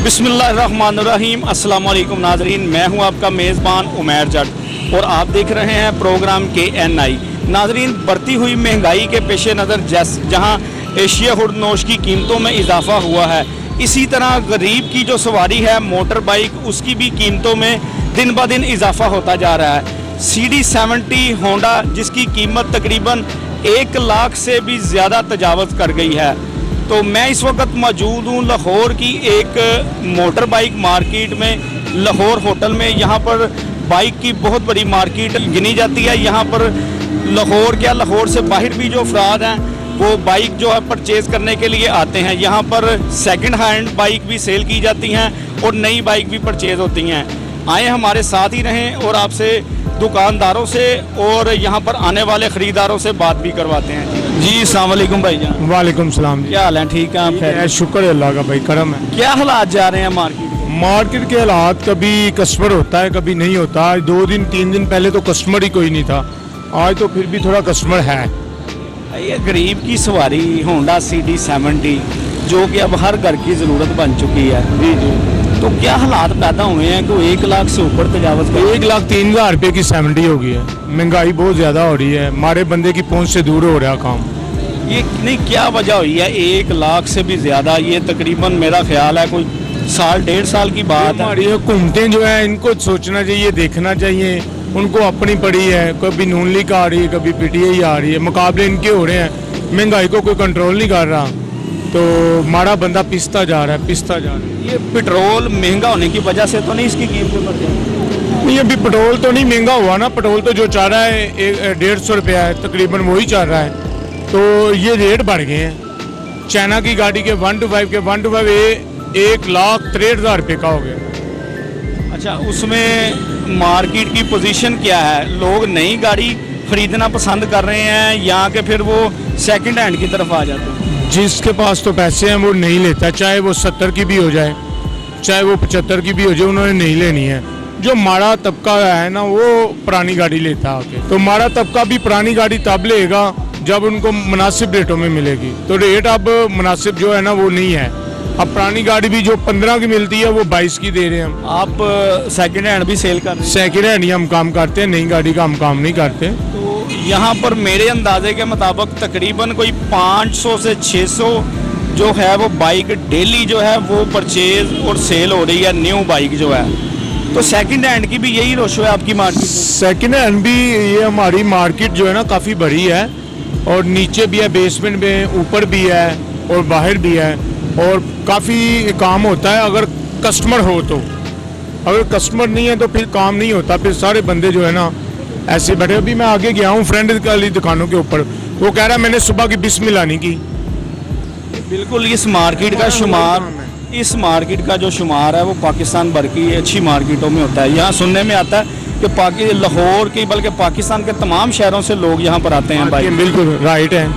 बिस्मिल्लाहिर्रहमानिर्रहीम अस्सलाम वालेकुम नाजरीन, मैं हूं आपका मेज़बान उमैर जट और आप देख रहे हैं प्रोग्राम KNI। नाजरीन, बढ़ती हुई महंगाई के पेश नज़र जहां एशिया हुडनोश की कीमतों में इजाफा हुआ है, इसी तरह गरीब की जो सवारी है मोटर बाइक, उसकी भी कीमतों में दिन ब दिन इजाफा होता जा रहा है। CD70 होंडा जिसकी कीमत तकरीबन 1 लाख से भी ज़्यादा तजावज़ कर गई है। तो मैं इस वक्त मौजूद हूँ लाहौर की एक मोटर बाइक मार्केट में, लाहौर होटल में। यहाँ पर बाइक की बहुत बड़ी मार्केट गिनी जाती है। यहाँ पर लाहौर से बाहर भी जो अफराद हैं वो बाइक जो है परचेज़ करने के लिए आते हैं। यहाँ पर सेकंड हैंड बाइक भी सेल की जाती हैं और नई बाइक भी परचेज़ होती हैं। आए हमारे साथ ही रहें और आपसे दुकानदारों से और यहाँ पर आने वाले ख़रीदारों से बात भी करवाते हैं। जी अस्सलाम वालेकुम भाईजान। वालेकुम सलाम जी। क्या हाल है? ठीक है आप? खैर, शुक्र है अल्लाह का भाई, करम है। क्या हालात जा रहे हैं मार्केट के हालात, कभी कस्टमर होता है कभी नहीं होता। आज 2 दिन 3 दिन पहले तो कस्टमर ही कोई नहीं था, आज तो फिर भी थोड़ा कस्टमर है। ये गरीब की सवारी होंडा CD70 जो कि अब हर घर की ज़रूरत बन चुकी है। जी जी। तो क्या हालात पैदा हुए हैं कि 1 लाख से ऊपर तजावज़ कर? 1,03,000 रुपये की 70 हो गई है। महंगाई बहुत ज़्यादा हो रही है, हमारे बंदे की पहुंच से दूर हो रहा काम। ये नहीं, क्या वजह हुई है 1 लाख से भी ज़्यादा? ये तकरीबन मेरा ख्याल है कोई साल 1.5 साल की बात है। हमारी हुकूमतें जो है इनको सोचना चाहिए, देखना चाहिए। उनको अपनी पड़ी है, कभी नून लीग आ रही है, कभी PTI आ रही है, मुकाबले इनके हो रहे हैं। महंगाई को कोई कंट्रोल नहीं कर रहा, तो हमारा बंदा पिसता जा रहा है। ये पेट्रोल महंगा होने की वजह से तो नहीं इसकी कीमतें बढ़ गई? ये भी पेट्रोल तो नहीं महंगा हुआ ना, पेट्रोल तो जो चाह रहा है 150 रुपया है तकरीबन, वही चाह रहा है। तो ये रेट बढ़ गए हैं। चाइना की गाड़ी के 125 के 1,63,000 रुपये का हो गया। अच्छा, उसमें मार्केट की पोजीशन क्या है? लोग नई गाड़ी खरीदना पसंद कर रहे हैं या कि फिर वो सेकंड हैंड की तरफ आ जाते हैं? जिसके पास तो पैसे हैं वो नहीं लेता, चाहे वो 70 की भी हो जाए, चाहे वो 75 की भी हो जाए, उन्होंने नहीं लेनी है। जो माड़ा तबका है ना, वो पुरानी गाड़ी लेता आके। तो माड़ा तबका भी पुरानी गाड़ी तब लेगा जब उनको मुनासिब रेटों में मिलेगी। तो रेट अब मुनासिब जो है ना वो नहीं है। अब पुरानी गाड़ी भी जो 15 की मिलती है वो 22 की दे रहे हैं हम। आप सेकंड हैंड भी सेल कर रहे हैं? सेकंड हैंड ही हम काम करते हैं, नई गाड़ी का हम काम नहीं करते। तो यहाँ पर मेरे अंदाजे के मुताबिक तकरीबन कोई 500 से 600 जो है वो बाइक डेली जो है वो परचेज और सेल हो रही है, न्यू बाइक जो है। तो सेकंड हैंड की भी यही रोशो है आपकी मार्केट? सेकंड हैंड भी ये हमारी मार्केट जो है ना काफ़ी बड़ी है, और नीचे भी है, बेसमेंट में, ऊपर भी है और बाहर भी है, और काफ़ी काम होता है अगर कस्टमर हो तो। अगर कस्टमर नहीं है तो फिर काम नहीं होता, फिर सारे बंदे जो है ना ऐसे बैठे। अभी मैं आगे गया हूँ फ्रेंड वाली दुकानों के ऊपर, वो कह रहा है मैंने सुबह की बिस्मिल्लाह नहीं की। बिल्कुल, इस मार्केट का जो शुमार है वो पाकिस्तान भर की अच्छी मार्केटों में होता है। यहाँ सुनने में आता है कि लाहौर की बल्कि पाकिस्तान के तमाम शहरों से लोग यहाँ पर आते हैं भाई। बिल्कुल राइट है,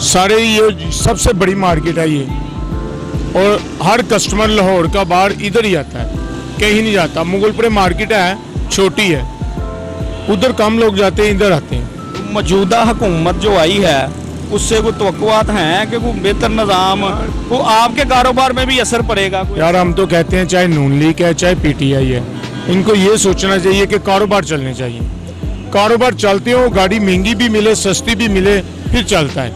सारे ये सबसे बड़ी मार्केट है ये, और हर कस्टमर लाहौर का बाहर इधर ही आता है, कहीं नहीं जाता। मुगलपुरे मार्केट है, छोटी है, उधर कम लोग जाते हैं, इधर आते हैं। मौजूदा हुकूमत जो आई है उससे कोई तवक्कुआत हैं कि कोई बेहतर निज़ाम वो आपके कारोबार में भी असर पड़ेगा? यार हम तो कहते हैं चाहे नून लीग है चाहे PTI है, इनको ये सोचना चाहिए कि कारोबार चलने चाहिए। कारोबार चलते हो, गाड़ी महंगी भी मिले सस्ती भी मिले, फिर चलता है।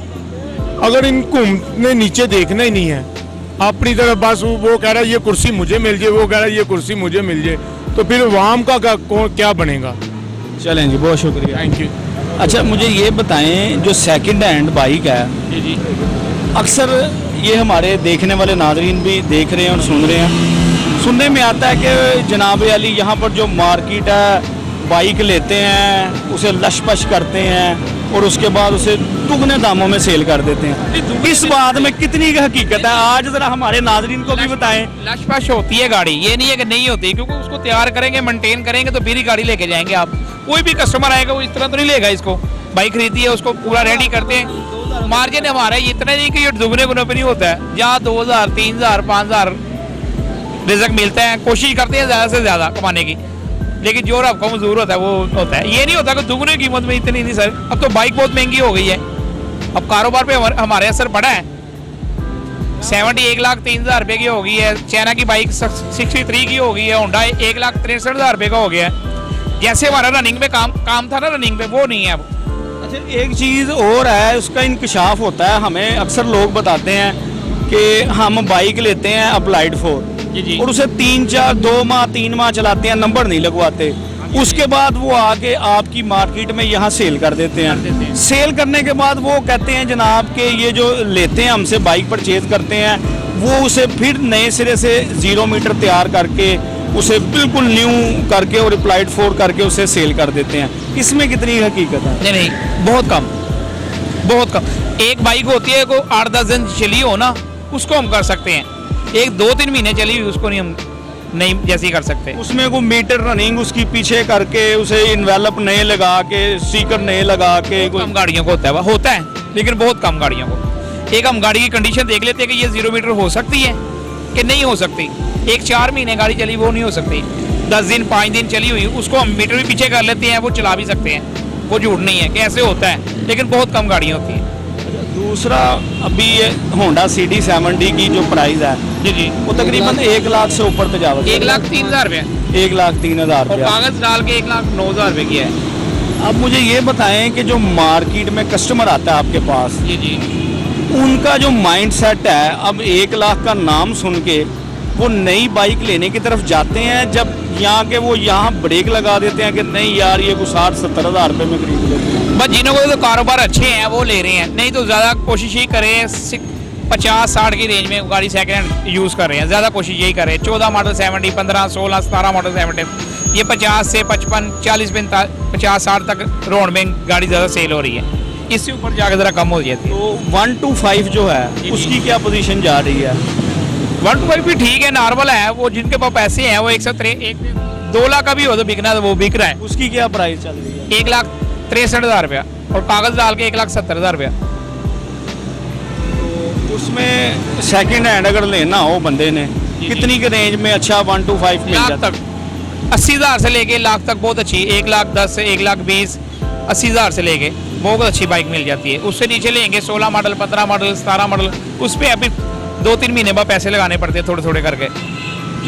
अगर इनको ने नीचे देखना ही नहीं है अपनी तरफ, बस वो कह रहा है ये कुर्सी मुझे मिल जाए, वो कह रहा है ये कुर्सी मुझे मिल जाए, तो फिर वाम का क्या बनेगा? चलें जी, बहुत शुक्रिया, थैंक यू। अच्छा, मुझे ये बताएं, जो सेकंड हैंड बाइक है जी, अक्सर ये हमारे देखने वाले नाज़रीन भी देख रहे हैं और सुन रहे हैं, सुनने में आता है कि जनाब अली यहाँ पर जो मार्केट है बाइक लेते हैं, उसे लश-पश करते हैं और उसके बाद उसे दुगने दामों में सेल कर देते हैं। इस बात में कितनी हकीकत है? आज ज़रा हमारे नाज़रीन को भी बताएं। लश-पश होती है गाड़ी, ये नहीं है कि नहीं होती, क्योंकि उसको तैयार करेंगे, मेंटेन करेंगे तो फिर ही गाड़ी लेके जाएंगे आप। कोई भी कस्टमर आएगा वो इस तरह तो नहीं लेगा इसको। बाइक खरीदी है उसको पूरा रेडी करते हैं। मार्जिन हमारा इतना नहीं कि ये दुगने गुने पे नहीं होता है। जहाँ 2,000 3,000 5,000 रिज़्क मिलता है, कोशिश करते हैं ज़्यादा से ज़्यादा कमाने की, लेकिन जो आपको मजदूर होता है वो होता है। ये नहीं होता कि दुगने कीमत में इतनी नहीं सर। अब तो बाइक बहुत महंगी हो गई है, अब कारोबार पे हमारे असर पड़ा है। 70 1,03,000 रुपए की हो गई है। चाइना की बाइक 63 की हो गई है। होंडा 1,63,000 रुपए का हो गया है। जैसे हमारा रनिंग में काम था ना, रनिंग पे वो नहीं है अब। अच्छा, एक चीज़ और है, उसका इंकशाफ होता है। हमें अक्सर लोग बताते हैं कि हम बाइक लेते हैं अप्लाइड फोर जी। और उसे 2 माह 3 माह चलाते हैं, नंबर नहीं लगवाते। उसके बाद वो आके आपकी मार्केट में यहाँ सेल कर देते हैं। सेल करने के बाद वो कहते हैं जनाब कि ये जो लेते हैं हमसे बाइक परचेज करते हैं, वो उसे फिर नए सिरे से 0 मीटर तैयार करके उसे बिल्कुल न्यू करके और अप्लाइड फोर करके उसे सेल कर देते हैं। इसमें कितनी हकीकत है? नहीं, बहुत कम, बहुत कम। एक बाइक होती है को 8-10 दिन चली हो ना, उसको हम कर सकते हैं। एक 2-3 महीने चली हुई उसको नहीं, हम नहीं जैसी कर सकते। उसमें को मीटर रनिंग उसकी पीछे करके उसे इन्वेलप नए लगा के स्टिकर नए लगा के कम गाड़ियों को होता है लेकिन बहुत कम गाड़ियों को। एक हम गाड़ी की कंडीशन देख लेते हैं कि ये 0 मीटर हो सकती है कि नहीं हो सकती। एक 4 महीने गाड़ी चली वो नहीं हो सकती। 10 दिन 5 दिन चली हुई उसको हम मीटर भी पीछे कर लेते हैं, वो चला भी सकते हैं। वो झूठ नहीं है कि ऐसे होता है, लेकिन बहुत कम गाड़ियाँ होती हैं। दूसरा, अभी ये होंडा CD70 की जो प्राइस है जी वो तकरीबन 1 लाख से ऊपर तजावत 1,03,000 रुपये 1,03,000 और रुपया। कागज डाल के 1,09,000 रुपये की है। अब मुझे ये बताएं कि जो मार्केट में कस्टमर आता है आपके पास, जी उनका जो माइंड सेट है, अब 1 लाख का नाम सुन के वो नई बाइक लेने की तरफ जाते हैं, जब यहाँ के वो यहाँ ब्रेक लगा देते हैं कि नहीं यार ये कुछ 60-70 हज़ार रुपये में खरीद लेते हैं। बस जिन्हों को तो कारोबार अच्छे हैं वो ले रहे हैं, नहीं तो ज़्यादा कोशिश ही करें 50-60 की रेंज में गाड़ी सेकेंड हैंड यूज़ कर रहे हैं। ज़्यादा कोशिश यही करें। 14 मॉडल 70, 15, 16, 17 मॉडल 70, ये 50 से 55, 40, 50, 60 तक रोड में गाड़ी ज़्यादा सेल हो रही है। इससे ऊपर जाकर ज़रा कम हो जाती है। तो 1 to 5 जो है उसकी क्या पोजीशन जा रही है? 1 to 5 भी ठीक है, नॉर्मल है। वो जिनके पास पैसे हैं वो 2 लाख का भी हो तो बिकना, तो वो बिक रहा है। उसकी क्या प्राइस चल रही है? 1,63,000 रुपया और कागज डाल के 1,70,000 रुपया। उसमें सेकंड हैंड अगर लेना हो बंदे ने, कितनी के रेंज में अच्छा 1 to 5 मिल लाख जाता तक 80,000 से लेके लाख तक बहुत अच्छी, 1,10,000 से 1,20,000, 80,000 से लेके बहुत अच्छी बाइक मिल जाती है। उससे नीचे लेंगे 16 मॉडल, 15 मॉडल, 17 मॉडल, उस पर अभी 2-3 महीने बाद पैसे लगाने पड़ते हैं थोड़े थोड़े करके।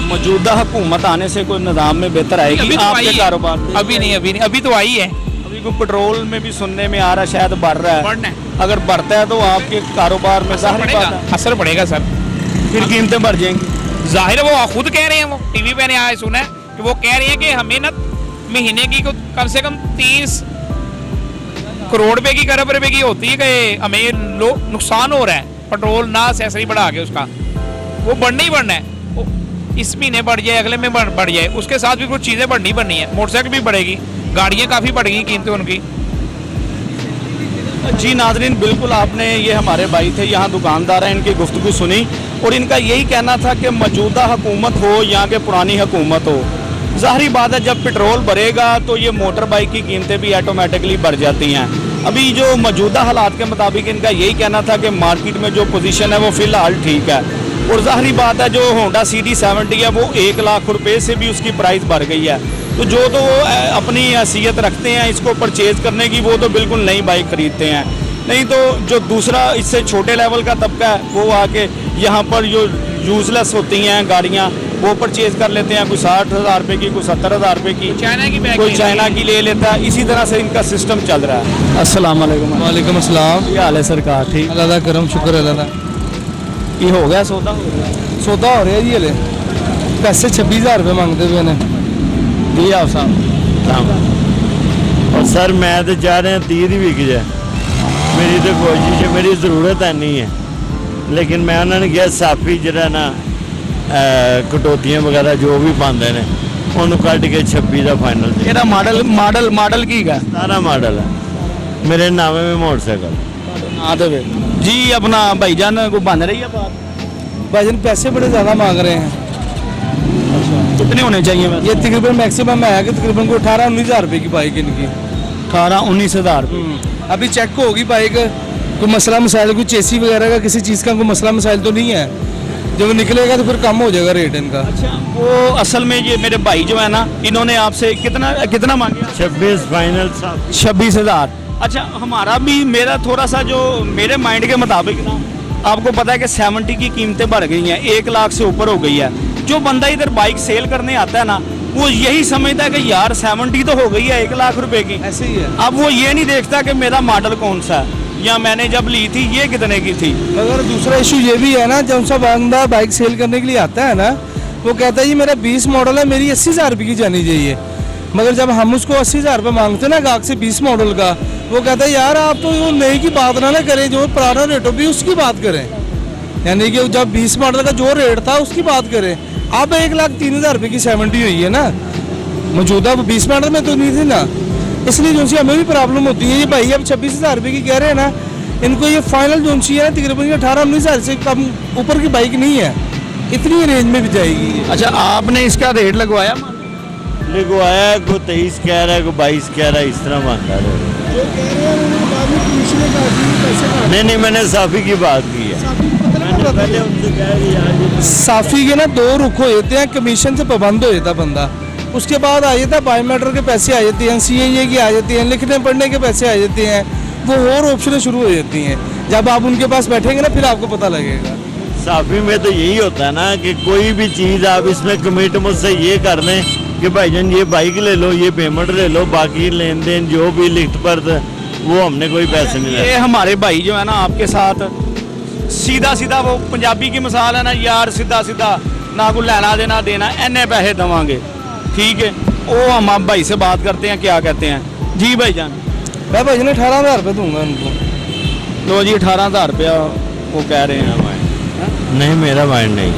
मौजूदा हुकूमत आने से कोई निज़ाम में बेहतर आएगी अभी तो आपके आई है। कारोबार में? अभी नहीं, अभी तो आई है। अभी को पेट्रोल में भी सुनने में आ रहा है शायद बढ़ रहा है। बढ़ना है। अगर बढ़ता है तो आपके कारोबार में जाहिर बात है असर पड़ेगा सर, फिर कीमतें बढ़ जाएंगी। जाहिर है। वो खुद कह रहे हैं, वो टीवी पे ने आए सुना है कि वो कह रहे हैं कि हमें ना महीने की कम से कम 30 करोड़ रुपए की, खरब रुपए की होती है कि हमें नुकसान हो रहा है पेट्रोल ना एक्सेसरी बढ़ा के उसका। वो बढ़ना ही बढ़ना है। वो इस महीने बढ़ जाए, अगले में बढ़ जाए, उसके साथ भी कुछ चीज़ें बढ़नी है। मोटरसाइकिल भी बढ़ेगी, गाड़ियाँ काफ़ी बढ़ गई कीमतें उनकी। जी नाजरीन, बिल्कुल आपने, ये हमारे भाई थे यहाँ दुकानदार हैं, इनकी गुफ्तगू सुनी और इनका यही कहना था कि मौजूदा हुकूमत हो या कि पुरानी हुकूमत हो, ज़ाहिरी बात है जब पेट्रोल बढ़ेगा तो ये मोटर बाइक की कीमतें भी ऑटोमेटिकली बढ़ जाती हैं। अभी जो मौजूदा हालात के मुताबिक इनका यही कहना था कि मार्केट में जो पोजीशन है वो फ़िलहाल ठीक है और ज़ाहिरी बात है जो होंडा CD70 है वो 1 लाख रुपए से भी उसकी प्राइस बढ़ गई है। तो जो तो वो अपनी हैसियत रखते हैं इसको परचेज़ करने की, वो तो बिल्कुल नई बाइक ख़रीदते हैं। नहीं तो जो दूसरा इससे छोटे लेवल का तबका है वो आके यहाँ पर जो यूजलेस होती हैं गाड़ियाँ वो परचेज़ कर लेते हैं। कोई 60,000 रुपये की, कोई 70,000 रुपये की, चाइना की बैग, कोई चाइना की ले लेता है। इसी तरह से इनका सिस्टम चल रहा है। अस्सलाम वालेकुम। वालेकुम अस्सलाम। क्या हाल है सरकार? ठीक। अल्लाह दा करम, शुक्र अल्लाह दा। ये हो गया सौदा? हो गया सौदा हो रहा जी। हले पैसे 26,000 रुपये मांगते हुए ने दिया आप साहब। और सर मैं तो चाह रहा 30 ही विक जाए। मेरी तो कोशिश है, मेरी ज़रूरत है नहीं है, लेकिन मैं उन्होंने कहा साफी जरा ना कटौतियाँ वगैरह जो भी पाते हैं उन्होंने कट के 26 का फाइनल। तेरा मॉडल की है? 17 मॉडल है मेरे नामे में मोटरसाइकिल। हाँ तो जी अपना भाईजान को बन रही है बात? भाईजान पैसे बड़े ज़्यादा मांग रहे हैं। कितने होने चाहिए वैसे? ये तकरीबन मैक्सिमम है कि तकरीबन को 18-19,000 रुपये की बाइक इनकी। 18-19,000 अभी चेक होगी बाइक, कोई मसला मसाइल, कोई चेसी वगैरह का किसी चीज़ का कोई मसला मसाइल तो नहीं है। जब निकलेगा तो फिर कम हो जाएगा रेट इनका। अच्छा, वो असल में ये मेरे भाई जो है ना, इन्होंने आपसे कितना मांगा? 26 फाइनल साहब। 26,000। अच्छा, हमारा भी, मेरा थोड़ा सा जो मेरे माइंड के मुताबिक ना आपको पता है कि 70 की कीमतें बढ़ गई हैं, 1 लाख से ऊपर हो गई है। जो बंदा इधर बाइक सेल करने आता है ना, वो यही समझता है कि यार 70 तो हो गई है 1 लाख रुपए की। ऐसे ही है। अब वो ये नहीं देखता कि मेरा मॉडल कौन सा है या मैंने जब ली थी ये कितने की थी। मगर दूसरा इशू ये भी है ना, जब सा बंदा बाइक सेल करने के लिए आता है ना, वो कहता है जी मेरा 20 मॉडल है, मेरी 80,000 रुपये की जानी चाहिए। मगर जब हम उसको 80,000 रुपये मांगते हैं ना गाहक से 20 मॉडल का, वो कहता है यार आप तो वो नई की बात ना करें, जो पुराना रेट हो भी उसकी बात करें। यानी कि जब 20 मॉडल का जो रेट था उसकी बात करें। अब 1,03,000 रुपये की 70 हुई है ना, मौजूदा 20 मॉडल में तो नहीं थी ना, इसलिए जो सी हमें भी प्रॉब्लम होती है। ये भाई अब 26,000 रुपये की कह रहे हैं ना, इनको ये फाइनल जो सी है तकरीबन 18-19,000 से कम ऊपर की बाइक नहीं है, इतनी रेंज में भी जाएगी। अच्छा, आपने इसका रेट लगवाया? लगवाया, को 23 कह रहा है, को 22 कह रहा है, इस तरह मांगा रहा है। नहीं, मैंने साफी की बात की है। मैंने पहले उनसे कहा कि यार ये साफी के ना 2 रुख हो जाते हैं, कमीशन से पाबंद हो जाता बंदा, उसके बाद आ जाता है बायोमेट्रिक के पैसे आ जाते हैं, CAA के आ जाते हैं, लिखने पढ़ने के पैसे आ जाते हैं, वो और ऑप्शनें शुरू हो जाती हैं। जब आप उनके पास बैठेंगे ना फिर आपको पता लगेगा। साफी में तो यही होता है ना कि कोई भी चीज़ आप इसमें कमिट मुझसे ये कर लें कि भाईजान ये बाइक ले लो, ये पेमेंट ले लो, बाकी लेन देन जो भी लिखत पर वो हमने कोई पैसे नहीं ये लिए। हमारे भाई जो है ना आपके साथ सीधा सीधा, वो पंजाबी की मिसाल है ना यार, सीधा सीधा ना कोई लेना देना देना, इन्ने पैसे देवांगे, ठीक है। वो हम आप भाई से बात करते हैं, क्या कहते हैं जी भाईजान? मैं भाई ने 18,000 रुपये दूंगा उनको। लो जी 18,000 रुपया वो कह रहे हैं। नहीं, मेरा माइंड नहीं।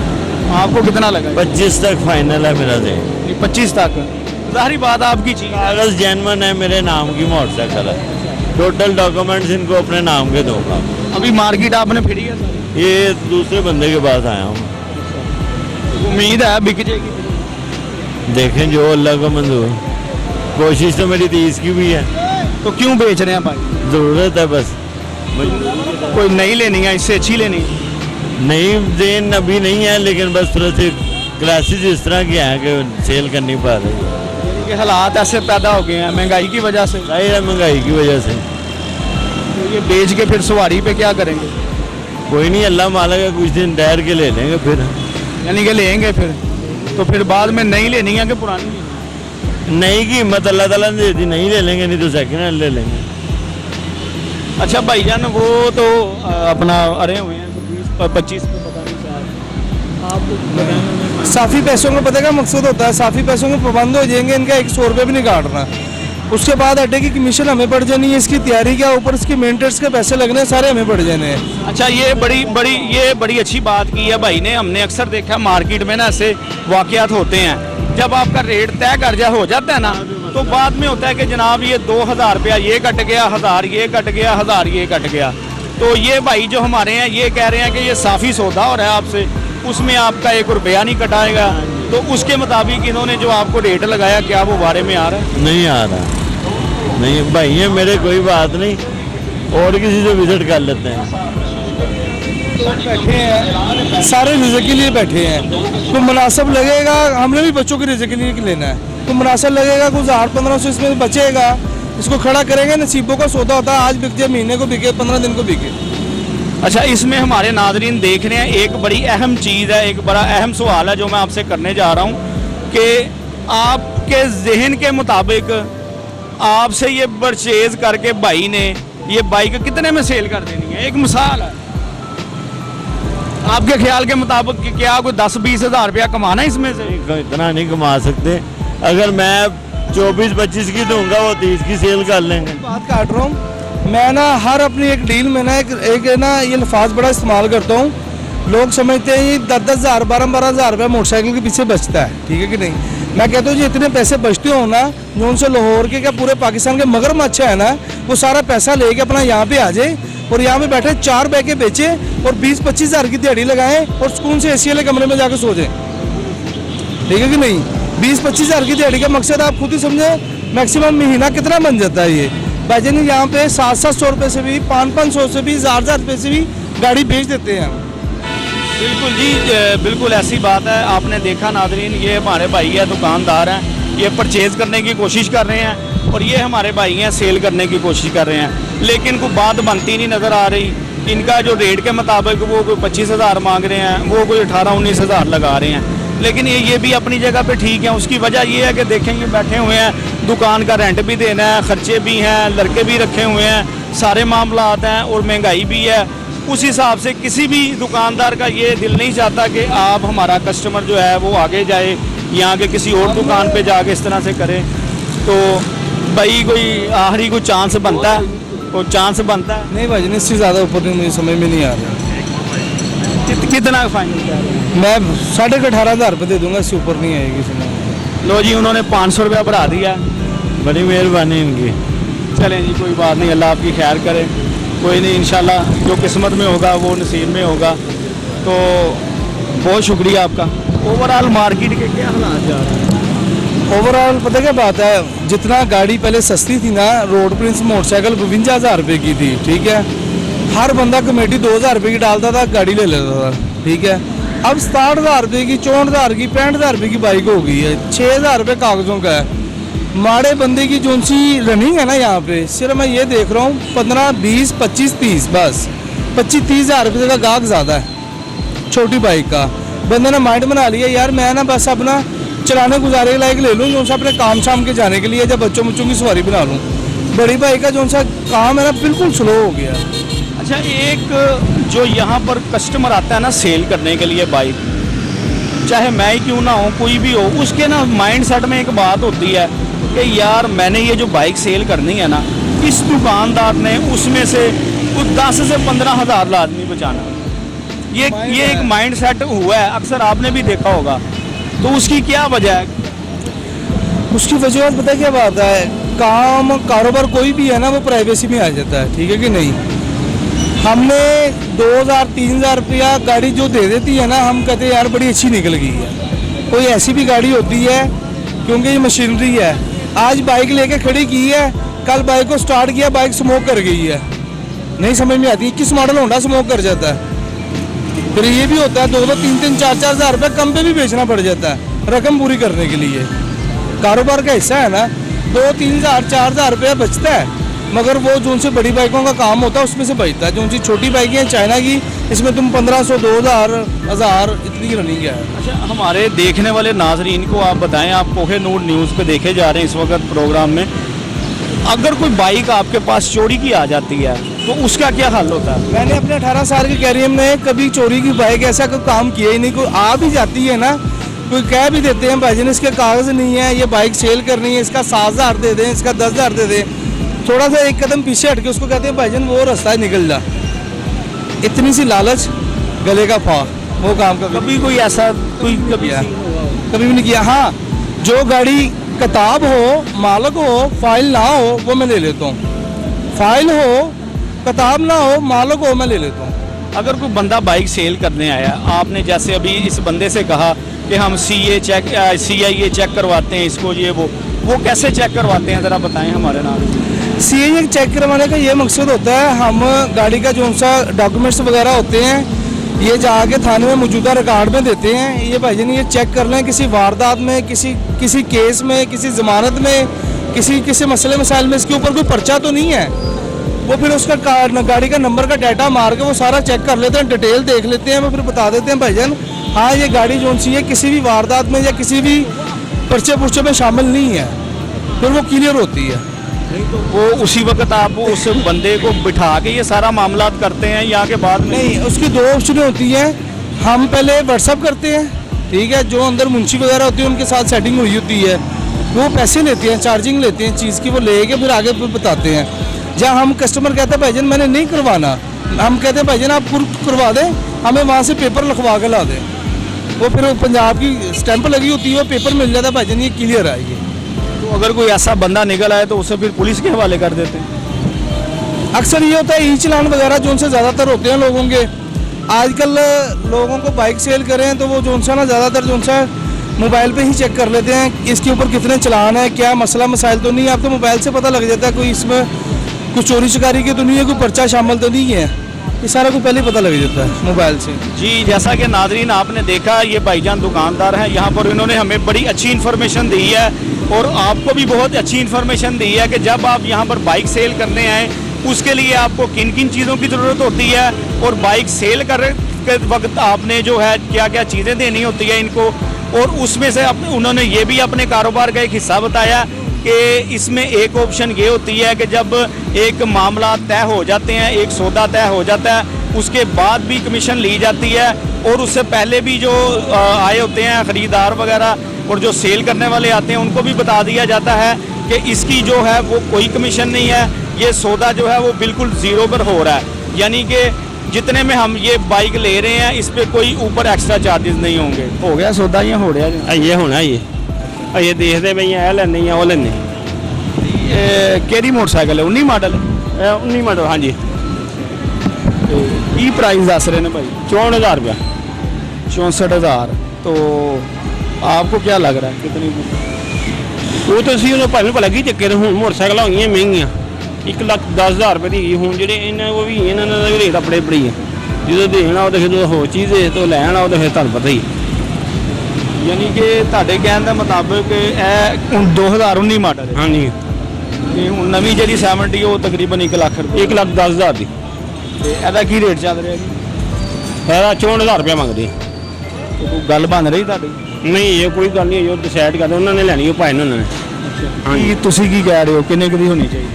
आपको कितना लगा? 25 तक फाइनल है मेरा दे। 25 तक? जाहिर बात आपकी चीज है। कागज जैनवन है, मेरे नाम की मोटरसाइकिल है, टोटल डॉक्यूमेंट्स इनको अपने नाम के दूंगा। अभी मार्केट आपने फिरी है? ये दूसरे बंदे के पास आया हूँ, उम्मीद है बिक जाएगी? देखें जो अल्लाह को मंजूर। कोशिश तो मेरी 30 की भी है। तो क्यों बेच रहे हैं भाई? ज़रूरत है बस। कोई नहीं लेनी है, इससे अच्छी लेनी है? नहीं, देन अभी नहीं है, लेकिन बस थोड़े से क्लासेस इस तरह के हैं कि सेल कर नहीं पा रहे। ये हालात ऐसे पैदा हो गए हैं महंगाई की वजह से। जाहिर है महंगाई की वजह से। तो ये बेच के फिर सवारी पे क्या करेंगे? कोई नहीं, अल्लाह माला का कुछ दिन ठहर के ले लेंगे फिर। यानी कि लेंगे फिर, तो फिर बाद में नहीं लेनी है कि पुरानी लेनी नई की हिम्मत अल्लाह ताला ने दे दी, नहीं ले लेंगे, नहीं तो सेकंड हैंड ले लेंगे। है? अच्छा भाईजान, वो तो अपना अरे हुए हैं 20-25 पे, पता नहीं शायद आप साफी पैसों का पता क्या मकसद होता है? साफी पैसों के पाबंद हो जाएंगे, इनका 100 रुपये भी नहीं काटना, उसके बाद अड्डे की कमीशन हमें पड़ जानी है, इसकी तैयारी क्या, ऊपर इसके मेंटेनेंस के पैसे लगने सारे हमें पड़ जाने हैं। अच्छा, ये बड़ी अच्छी बात की है भाई ने। हमने अक्सर देखा मार्केट में ना ऐसे वाकयात होते हैं, जब आपका रेट तय कर्जा हो जाता है ना, तो बाद में होता है कि जनाब ये 2,000 रुपया ये कट गया, 1,000 ये कट गया, 1,000 ये कट गया। तो ये भाई जो हमारे हैं ये कह रहे हैं कि ये साफ़ी सौदा हो रहा है आपसे, उसमें आपका 1 रुपया नहीं कटाएगा, तो उसके मुताबिक इन्होंने जो आपको रेट लगाया, क्या वो बारे में आ रहा है? नहीं आ रहा, नहीं भाई है मेरे, कोई बात नहीं, और किसी से विजिट कर लेते हैं। बैठे हैं सारे रिज़्क के लिए बैठे हैं, तो मुनासिब लगेगा, हमने भी बच्चों के रिज़्क के लिए लेना है, तो मुनासिब लगेगा, कुछ 1,000-1,500 इसमें बचेगा, इसको खड़ा करेंगे, नसीबों का सौदा होता है, आज बिक जाए, महीने को बिके, 15 दिन को बिके। अच्छा, इसमें हमारे नाजरीन देख रहे हैं, एक बड़ी अहम चीज़ है, एक बड़ा अहम सवाल है जो मैं आपसे करने जा रहा हूँ कि आपके जहन के मुताबिक आपसे ये परचेज करके भाई ने ये बाइक कितने में सेल कर देनी है? एक मिसाल है, आपके ख्याल के मुताबिक कि क्या कोई 10-20 हज़ार रुपया कमाना है इसमें से? इतना नहीं कमा सकते, अगर मैं 24-25 की दूंगा वो 30 की सेल कर लेंगे। बात काट रहा हूँ मैं ना, हर अपनी एक डील में ना एक ना ये लफाज बड़ा इस्तेमाल करता हूँ, लोग समझते हैं ये 10-10 हज़ार 12-12 हज़ार रुपया मोटरसाइकिल के पीछे बचता है, ठीक है कि नहीं? मैं कहता हूँ जी इतने पैसे बचते हो ना, जो उनसे लाहौर के क्या पूरे पाकिस्तान के मगरमच्छ है ना, वो सारा पैसा लेके अपना यहाँ पे आ जाए और यहाँ पे बैठे 4 बैगे बेचे और 20-25 हज़ार की दिहाड़ी लगाएं और सुकून से AC वाले कमरे में जाकर सो जाए, ठीक है कि नहीं? 20-25 हज़ार की दिहाड़ी का मकसद आप खुद ही समझे, मैक्सिमम महीना कितना बन जाता है ये भाईजान? यहाँ पे 700-700 रुपये से भी, 500-500 से भी, 1,000 रुपये से भी गाड़ी बेच देते हैं हम। बिल्कुल जी, बिल्कुल ऐसी बात है। आपने देखा नाज़रीन, ये हमारे भाई है, दुकानदार हैं, ये परचेज़ करने की कोशिश कर रहे हैं और ये हमारे भाई हैं सेल करने की कोशिश कर रहे हैं, लेकिन कोई बात बनती नहीं नज़र आ रही। इनका जो रेट के मुताबिक वो कोई 25,000 मांग रहे हैं, वो कोई 18-19 हज़ार लगा रहे हैं, लेकिन ये भी अपनी जगह पे ठीक है। उसकी वजह ये है कि देखेंगे बैठे हुए हैं, दुकान का रेंट भी देना है, ख़र्चे भी हैं, लड़के भी रखे हुए हैं, सारे मामलात हैं और महंगाई भी है। उस हिसाब से किसी भी दुकानदार का ये दिल नहीं चाहता कि आप हमारा कस्टमर जो है वो आगे जाए, यहाँ के किसी और दुकान पे जाके इस तरह से करे। तो भाई कोई आखिरी कोई चांस बनता है, कोई चांस बनता है? नहीं भाई, इससे ज़्यादा ऊपर नहीं, मुझे समझ में नहीं आ रहा। कितना फाइनल कर रहे हैं? मैं 18,500 रुपये दे दूंगा, इससे ऊपर नहीं आएगी इसमें। लो जी, उन्होंने 500 रुपया बढ़ा दिया। बड़ी मेहरबानी इनकी। चलें जी, कोई बात नहीं, अल्लाह आपकी खैर करे। कोई नहीं, इंशाल्लाह जो किस्मत में होगा वो नसीब में होगा। तो बहुत शुक्रिया आपका। ओवरऑल मार्केट के क्या हालात जा रहे हैं? ओवरऑल पता क्या बात है, जितना गाड़ी पहले सस्ती थी ना, रोड प्रिंस मोटरसाइकिल 52,000 रुपये की थी, ठीक है, हर बंदा कमेटी 2,000 रुपये की डालता था, गाड़ी ले लेता था, ठीक है। अब 67,000 रुपये की, 64,000 की, 65,000 रुपये की बाइक हो गई है, 6,000 रुपये कागज़ों का है। माड़े बंदे की जो सी रनिंग है ना यहाँ पे, सिर्फ मैं ये देख रहा हूँ 15, 20, 25, 30, बस 25-30 हज़ार रुपये का गाहक ज़्यादा है छोटी बाइक का। बंदे ने माइंड बना लिया यार मैं ना बस अपना चलाने गुजारे के लायक ले लूँ, जो सा अपने काम शाम के जाने के लिए, जब बच्चों की सवारी बना लूँ। बड़ी बाइक का जो सा काम है ना बिल्कुल स्लो हो गया। अच्छा, एक जो यहाँ पर कस्टमर आता है ना सेल करने के लिए बाइक, चाहे मैं ही क्यों ना हो, कोई भी हो, उसके ना माइंड सेट में एक बात होती है कि यार मैंने ये जो बाइक सेल करनी है ना, इस दुकानदार ने उसमें से कुछ 10 से 15 हज़ार लाजमी बचाना। ये एक माइंड सेट हुआ है, अक्सर आपने भी देखा होगा। तो उसकी क्या वजह है? उसकी वजह पता है क्या बात है, काम कारोबार कोई भी है ना वो प्राइवेसी में आ जाता है, ठीक है कि नहीं। हमने 2,000-3,000 रुपया गाड़ी जो दे देती है ना, हम कहते हैं यार बड़ी अच्छी निकल गई है। कोई ऐसी भी गाड़ी होती है, क्योंकि ये मशीनरी है, आज बाइक लेके खड़ी की है, कल बाइक को स्टार्ट किया, बाइक स्मोक कर गई है, नहीं समझ में आती। 21 मॉडल होंडा स्मोक कर जाता है। फिर ये भी होता है 2-2, 3-3, 4-4 हज़ार रुपये कम पे भी बेचना पड़ जाता है रकम पूरी करने के लिए। कारोबार का हिस्सा है ना, 2-3 हज़ार 4 हज़ार रुपया बचता है, मगर वो जो उनसे बड़ी बाइकों का काम होता है उसमें से बचता है। जो उनकी छोटी बाइकें हैं चाइना की, इसमें तुम 1500, 2,000, 1,000 इतनी रनिंग है। अच्छा, हमारे देखने वाले नाजरीन को आप बताएं, आप कोहिनूर न्यूज़ पे देखे जा रहे हैं इस वक्त प्रोग्राम में, अगर कोई बाइक आपके पास चोरी की आ जाती है तो उसका क्या हल होता है? मैंने अपने 18 साल के कैरियर में कभी चोरी की बाइक ऐसा कोई काम किया ही नहीं। कोई आ भी जाती है ना, कोई कह भी देते हैं भाईजान इसके कागज़ नहीं है, ये बाइक सेल करनी है, इसका 7,000 दे दें, इसका 10,000 दे दें, थोड़ा सा एक कदम पीछे हट के उसको कहते हैं भाईजान वो रास्ता निकल जा। इतनी सी लालच, गले का फाड़, वो काम कभी कोई ऐसा कोई कभी कभी भी नहीं किया। हाँ, जो गाड़ी किताब हो, मालक हो, फाइल ना हो, वो मैं ले लेता हूँ। फाइल हो, किताब ना हो, मालक हो, मैं ले लेता हूँ। अगर कोई बंदा बाइक सेल करने आया, आपने जैसे अभी इस बंदे से कहा कि हम CIA चेक करवाते हैं इसको, ये वो कैसे चेक करवाते हैं, ज़रा बताएं हमारे नाम। CIA चेक करवाने का ये मकसद होता है, हम गाड़ी का जो सा डॉक्यूमेंट्स वगैरह होते हैं ये जाके थाने में मौजूदा रिकॉर्ड में देते हैं। ये भाईजान ये चेक कर लें किसी वारदात में, किसी केस में, किसी ज़मानत में, किसी मसले मसाइल में इसके ऊपर कोई पर्चा तो नहीं है। वो फिर उसका गाड़ी का नंबर का डाटा मार के वो सारा चेक कर लेते हैं, डिटेल देख लेते हैं, वो फिर बता देते हैं भाईजान हाँ ये गाड़ी जो सी है किसी भी वारदात में या किसी भी पर्चे पुर्चे में शामिल नहीं है, फिर वो क्लियर होती है। वो उसी वक्त आप उस बंदे को बिठा के ये सारा मामला करते हैं यहाँ के बाद में? नहीं, उसकी 2 ऑप्शन होती हैं। हम पहले व्हाट्सअप करते हैं, ठीक है, जो अंदर मुंशी वगैरह होती है उनके साथ सेटिंग हुई होती है, वो पैसे लेते हैं, चार्जिंग लेते हैं चीज़ की, वो लेके फिर आगे बताते हैं। जहाँ हम कस्टमर कहते हैं भाईजान मैंने नहीं करवाना, हम कहते हैं भाईजान आप करवा दें, हमें वहाँ से पेपर लिखवा के ला दें। वो फिर पंजाब की स्टैंप लगी होती है, वो पेपर मिल जाता है भाईजान ये क्लियर है। ये तो अगर कोई ऐसा बंदा निकल आए तो उसे फिर पुलिस के हवाले कर देते हैं? अक्सर ये होता है ई चलान वगैरह जो उनसे ज़्यादातर होते हैं लोगों के। आजकल लोगों को बाइक सेल करें तो वो जो सा ना ज़्यादातर जो सा मोबाइल पे ही चेक कर लेते हैं इसके ऊपर कितने चलान है, क्या मसला मसाइल तो नहीं है। आपको मोबाइल से पता लग जाता है कोई इसमें कुछ चोरी चकारी की तो नहीं है, कोई पर्चा शामिल तो नहीं है। ये सारा कुछ पहले ही पता लग जाता है मोबाइल से। जी, जैसा कि नाजरीन आपने देखा, ये भाईजान दुकानदार हैं, यहाँ पर इन्होंने हमें बड़ी अच्छी इन्फॉर्मेशन दी है और आपको भी बहुत अच्छी इन्फॉर्मेशन दी है कि जब आप यहाँ पर बाइक सेल करने आए उसके लिए आपको किन किन चीज़ों की ज़रूरत होती है और बाइक सेल कर के वक्त आपने जो है क्या क्या चीज़ें देनी होती है इनको, और उसमें से उन्होंने ये भी अपने कारोबार का एक हिस्सा बताया कि इसमें एक ऑप्शन ये होती है कि जब एक मामला तय हो जाते हैं, एक सौदा तय हो जाता है, उसके बाद भी कमीशन ली जाती है और उससे पहले भी जो आए होते हैं ख़रीदार वगैरह और जो सेल करने वाले आते हैं उनको भी बता दिया जाता है कि इसकी जो है वो कोई कमीशन नहीं है, ये सौदा जो है वो बिल्कुल ज़ीरो पर हो रहा है, यानी कि जितने में हम ये बाइक ले रहे हैं इस पर कोई ऊपर एक्स्ट्रा चार्जेस नहीं होंगे। हो गया सौदा या हो रहा है? ये होना ये देखते पई ਇਹ ਲੈਣੀ ਆ ਉਹ ਲੈਣੀ केरी मोटरसाइकिल है 19 मॉडल है? 19 ਮਾਡਲ ਹਾਂਜੀ की प्राइस दस रहे हैं भाई? 64000 रुपया 64,000। तो आपको क्या लग रहा है कितनी? ਉਹ ਤਾਂ ਅਸੀਂ ਉਹਨੂੰ ਭਾਵੇਂ ਭਲਾ ਕੀ ਚੱਕੇ ਹੁਣ ਮੋਟਰਸਾਈਕਲਾਂ ਹੋਈਆਂ ਮਹਿੰਗੀਆਂ 1,10,000 ਰੁਪਏ ਦੀ ਹੈਗੀ ਹੁਣ ਜਿਹੜੇ ਇਹਨਾਂ ਉਹ ਵੀ ਇਹਨਾਂ ਦਾ ਵੀ ਰੇਟ ਆਪਣੇ ਬੜੀ ਹੈ ਜਦੋਂ ਦੇਣਾ ਉਹ ਤਾਂ ਫਿਰ ਹੋਰ ਚੀਜ਼ ਹੈ ਤੋਂ ਲੈਣਾ ਉਹ ਤਾਂ ਫਿਰ ਤੁਹਾਨੂੰ ਪਤਾ ਹੀ यानी कि ਤੁਹਾਡੇ ਕਹਿਣ ਦਾ ਮੁਤਾਬਕ ਇਹ ਹੁਣ 2019 ਮਾਡਲ ਹੈ ਹਾਂਜੀ ਤੇ ਹੁਣ ਨਵੀਂ ਜਿਹੜੀ 70 ਉਹ ਤਕਰੀਬਨ 1 ਲੱਖ ਰੁਪਏ। 1,10,000 ਦੀ ਤੇ ਇਹਦਾ ਕੀ ਰੇਟ ਚੱਲ ਰਿਹਾ ਜੀ? ਇਹਦਾ 64,000 ਰੁਪਇਆ ਮੰਗਦੇ ਤੇ ਕੋਈ ਗੱਲ ਬਣ ਰਹੀ ਤੁਹਾਡੀ? ਨਹੀਂ ਇਹ ਕੋਈ ਗੱਲ ਨਹੀਂ ਉਹ ਡਿਸਾਈਡ ਕਰਦੇ ਉਹਨਾਂ ਨੇ ਲੈਣੀ ਉਹ ਭਾਈ ਨੇ ਉਹਨਾਂ ਨੇ ਕੀ ਤੁਸੀਂ ਕੀ ਕਹਿ ਰਹੇ ਹੋ ਕਿੰਨੇ ਕੁ ਦੀ ਹੋਣੀ ਚਾਹੀਦੀ?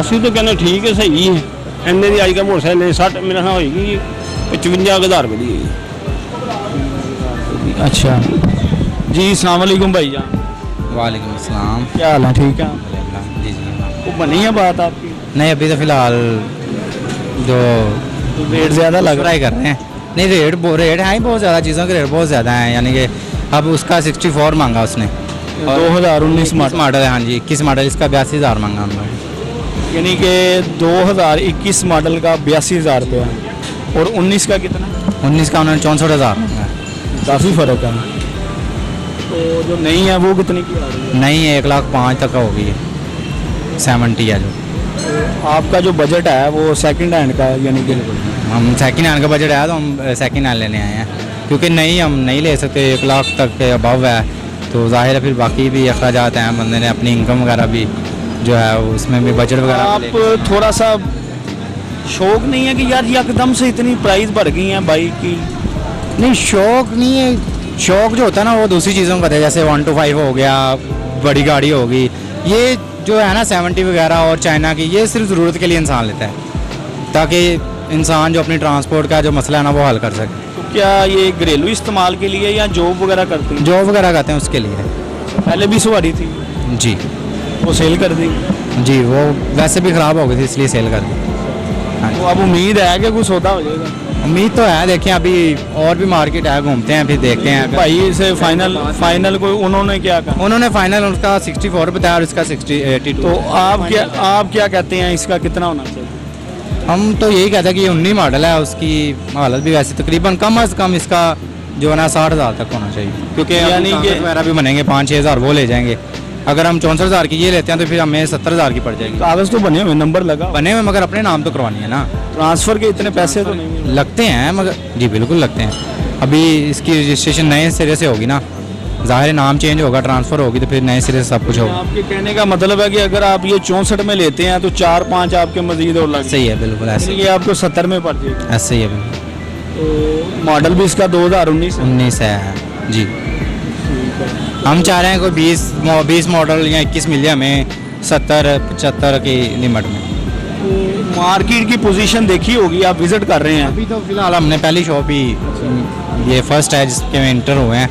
ਅਸੀਂ ਤਾਂ ਕਹਿੰਦੇ ਠੀਕ ਹੈ ਸਹੀ ਹੈ ਇੰਨੇ ਦੀ ਅੱਜ ਕੱਲ੍ਹ ਮੋਟਰਸਾਈਕਲ 60 ਮੇਰੇ ਨਾਲ ਹੋਏਗੀ 55,000 ਰੁਪਏ ਦੀ ਹੋਏਗੀ। अच्छा जी, अस्सलाम वालेकुम भाईजान। वालेकुम अस्सलाम। क्या हाल है? ठीक है जी जी हाँ। वो बनी है बात आपकी? नहीं अभी तो फ़िलहाल जो रेट ज़्यादा लग रहा ट्राई कर रहे हैं। नहीं रेट है ही बहुत ज़्यादा, चीज़ों के रेट बहुत ज़्यादा हैं, यानी कि अब उसका 64 मांगा उसने। 2019 मॉडल है, हाँ जी 21 मॉडल, इसका 82,000 मांगा हमने। यानी कि 2021 मॉडल का 82,000 रुपया और 19 का कितना? 19 का उन्होंने 64,000 मांगा। काफ़ी फ़र्क है। तो जो नहीं है वो कितने की आ रही है? नहीं 1,05,000 तक का होगी 70 है जो। आपका जो बजट है वो सेकंड हैंड का है, यानी कि हम सेकंड हैंड का बजट है तो हम सेकंड हैंड लेने आए हैं, क्योंकि नहीं हम नहीं ले सकते, 1 लाख तक के अबव है तो जाहिर है फिर बाकी भी अखराजात हैं, बंदे ने अपनी इनकम वगैरह भी जो है उसमें भी बजट वगैरह। आप थोड़ा सा शौक नहीं है कि यार एकदम से इतनी प्राइस बढ़ गई है बाइक की? नहीं शौक नहीं है, शौक जो होता है ना वो दूसरी चीज़ों का है, जैसे 125 हो गया, बड़ी गाड़ी होगी, ये जो है ना 70 वगैरह और चाइना की, ये सिर्फ ज़रूरत के लिए इंसान लेता है ताकि इंसान जो अपनी ट्रांसपोर्ट का जो मसला है ना वो हल कर सके। तो क्या ये घरेलू इस्तेमाल के लिए या जॉब वगैरह करते हैं? जॉब वगैरह करते हैं उसके लिए। पहले भी सवारी थी? जी वो सेल कर दी? जी वो वैसे भी ख़राब हो गई थी इसलिए सेल कर दी। तो अब उम्मीद है कि कुछ सौदा हो जाएगा? उम्मीद तो है, देखें अभी और भी मार्केट है, घूमते हैं फिर देखते हैं। भाई से फाइनल कोई उन्होंने क्या कहा? उन्होंने फाइनल उसका 64 बताया और इसका 82। तो आप क्या कहते हैं इसका कितना होना चाहिए? हम तो यही कहते हैं कि 19 मॉडल है, उसकी हालत भी वैसे तकरीबन कम अज़ कम इसका जो है ना 60,000 तक होना चाहिए, क्योंकि यानी कि वगैरह भी बनेंगे 5-6 हज़ार वो ले जाएंगे। अगर हम 64,000 की ये लेते हैं तो फिर हमें 70,000 की पड़ जाएगी। कागज़ तो बने हुए, नंबर लगा बने हुए, मगर अपने नाम तो करवानी है ना। ट्रांसफ़र के इतने पैसे तो नहीं लगते हैं, मगर जी बिल्कुल लगते हैं। अभी इसकी रजिस्ट्रेशन नए सिरे से होगी ना, ज़ाहिर है नाम चेंज होगा, ट्रांसफ़र होगी तो फिर नए सिरे से सब कुछ होगा। आपके कहने का मतलब है कि अगर आप ये 64 में लेते हैं तो 4-5 आपके मजीद और लग सही है, बिल्कुल ऐसे ये आपको 70 में पड़ जाएगी। ऐसे ही है, बिल्कुल। तो मॉडल भी इसका 2019 19 है जी। हम चाह रहे हैं कोई 20 मॉडल या 21 मिल जाए हमें 70-75 की लिमिट में। मार्केट की पोजीशन देखी होगी, आप विजिट कर रहे हैं? अभी तो फिलहाल हमने पहली शॉप ही ये फर्स्ट है जिसके में इंटर हुए हैं,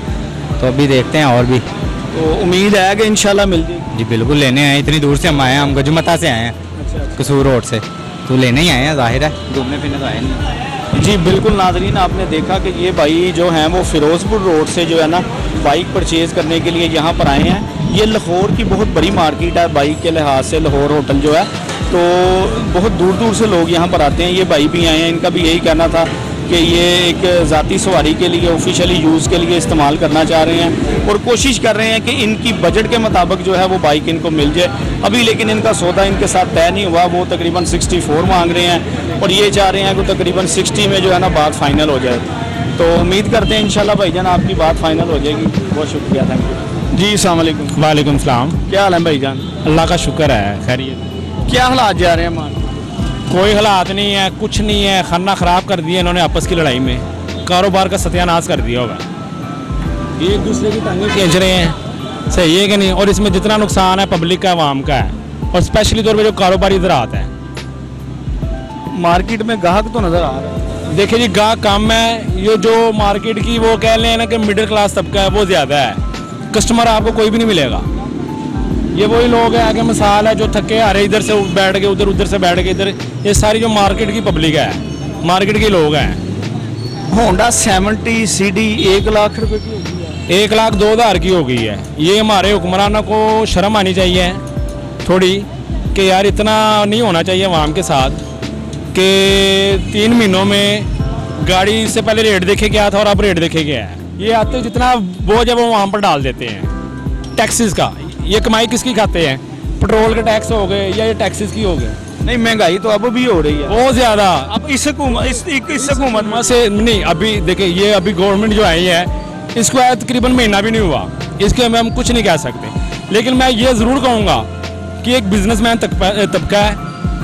तो अभी देखते हैं और भी। तो उम्मीद है कि इंशाल्लाह मिल जाएगी? जी बिल्कुल लेने आए, इतनी दूर से हम आए हैं, हम गजुमता से आए हैं, कसूर रोड से, तो लेने ही आए हैं, जाहिर है घूमने फिरने तो आए नहीं। जी बिल्कुल नाज़रीन, आपने देखा कि ये भाई जो हैं वो फ़िरोज़पुर रोड से जो है ना बाइक परचेज़ करने के लिए यहाँ पर आए हैं। ये लाहौर की बहुत बड़ी मार्केट है बाइक के लिहाज से, लाहौर होटल जो है, तो बहुत दूर दूर से लोग यहाँ पर आते हैं। ये भाई भी आए हैं, इनका भी यही कहना था कि ये एक ज़ाती सवारी के लिए ऑफिशियली यूज़ के लिए इस्तेमाल करना चाह रहे हैं और कोशिश कर रहे हैं कि इनकी बजट के मुताबिक जो है वो बाइक इनको मिल जाए। अभी लेकिन इनका सौदा इनके साथ तय नहीं हुआ, वो तकरीबन 64 मांग रहे हैं और ये चाह रहे हैं कि तकरीबन 60 में जो है ना बात फाइनल हो जाए। तो उम्मीद करते हैं इंशाल्लाह भाईजान आपकी बात फाइनल हो जाएगी। बहुत शुक्रिया, थैंक यू जी। अस्सलाम वालेकुम। वालेकुम सलाम। क्या हाल है भाईजान? अल्लाह का शुक्र है, खैरियत। क्या हालात जा रहे हैं मान? कोई हालात नहीं है, कुछ नहीं है, खाना ख़राब कर दिया इन्होंने आपस की लड़ाई में, कारोबार का सत्यानाश कर दिया होगा। ये एक दूसरे की टांगें खींच रहे हैं, सही है कि नहीं? और इसमें जितना नुकसान है पब्लिक का, आवाम का है, और स्पेशली तौर पे जो कारोबारी ज़राअत है। मार्केट में ग्राहक तो नज़र आ रहा है। देखिए जी, गाहक कम है, ये जो मार्केट की वो कह लें ना कि मिडिल क्लास तबका है वो ज़्यादा है, कस्टमर आपको कोई भी नहीं मिलेगा। ये वही लोग हैं आगे मिसाल है जो थके आ रहे इधर से बैठ गए उधर, उधर से बैठ गए इधर, ये सारी जो मार्केट की पब्लिक है, मार्केट के लोग हैं। होंडा 70 सीडी 1 लाख रुपए की होगी है। 1,02,000 की हो गई है। ये हमारे हुक्मरानों को शर्म आनी चाहिए थोड़ी कि यार इतना नहीं होना चाहिए आवाम के साथ कि 3 महीनों में गाड़ी से पहले रेट देखे गया था और अब रेट देखे गया है। ये आते जितना बोझ है वो आवाम पर डाल देते हैं टैक्सेस का। ये कमाई किसकी खाते हैं? पेट्रोल के टैक्स हो गए या ये टैक्सेस की हो गए? नहीं, महंगाई तो अब भी हो रही है बहुत ज़्यादा। अब इस हुकूमत में से नहीं, अभी देखिए ये अभी गवर्नमेंट जो आई है इसको आया तकरीबन महीना भी नहीं हुआ, इसके में हम कुछ नहीं कह सकते। लेकिन मैं ये ज़रूर कहूँगा कि एक बिजनेसमैन तबका है,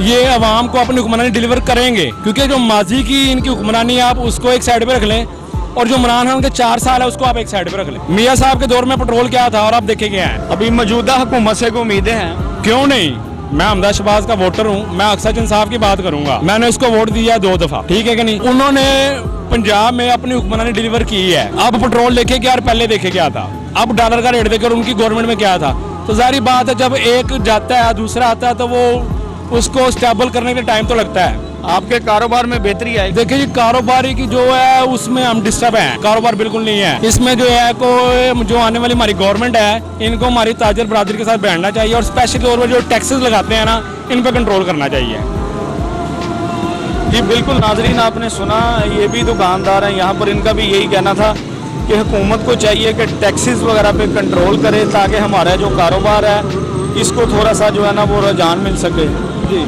ये आवाम को अपनी हुक्मरानी डिलीवर करेंगे, क्योंकि जो माजी की इनकी हुक्मरानी है आप उसको एक साइड पे रख लें और जो इमरान खान के 4 साल है उसको आप एक साइड पे रख लें। मियाँ साहब के दौर में पेट्रोल क्या था और आप देखे क्या है। अभी मौजूदा हुकूमत से कोई उम्मीदें हैं? क्यों नहीं, मैं हमदा शहबाज का वोटर हूँ, मैं अक्सर इंसाफ की बात करूंगा। मैंने उसको वोट दिया 2 दफा, ठीक है कि नहीं? उन्होंने पंजाब में अपनी हुक्मरानी डिलीवर की है। अब पेट्रोल देखे क्या और पहले देखे क्या था, अब डॉलर का रेट देकर उनकी गवर्नमेंट में क्या था। तो जाहिर बात है जब एक जाता है दूसरा आता है तो वो उसको स्टेबल करने के टाइम तो लगता है। आपके कारोबार में बेहतरी आई? देखिए जी, कारोबारी की जो है उसमें हम डिस्टर्ब हैं, कारोबार बिल्कुल नहीं है। इसमें जो है को जो आने वाली हमारी गवर्नमेंट है इनको हमारी ताजर बरादरी के साथ बैठना चाहिए और स्पेशली तौर पर जो टैक्सेस लगाते हैं ना इन पर कंट्रोल करना चाहिए। जी बिल्कुल नाजरीन, आपने सुना, ये भी दुकानदार हैं यहाँ पर, इनका भी यही कहना था कि हुकूमत को चाहिए कि टैक्सेस वगैरह पे कंट्रोल करे ताकि हमारा जो कारोबार है इसको थोड़ा सा जो है ना वो रुझान मिल सके। जी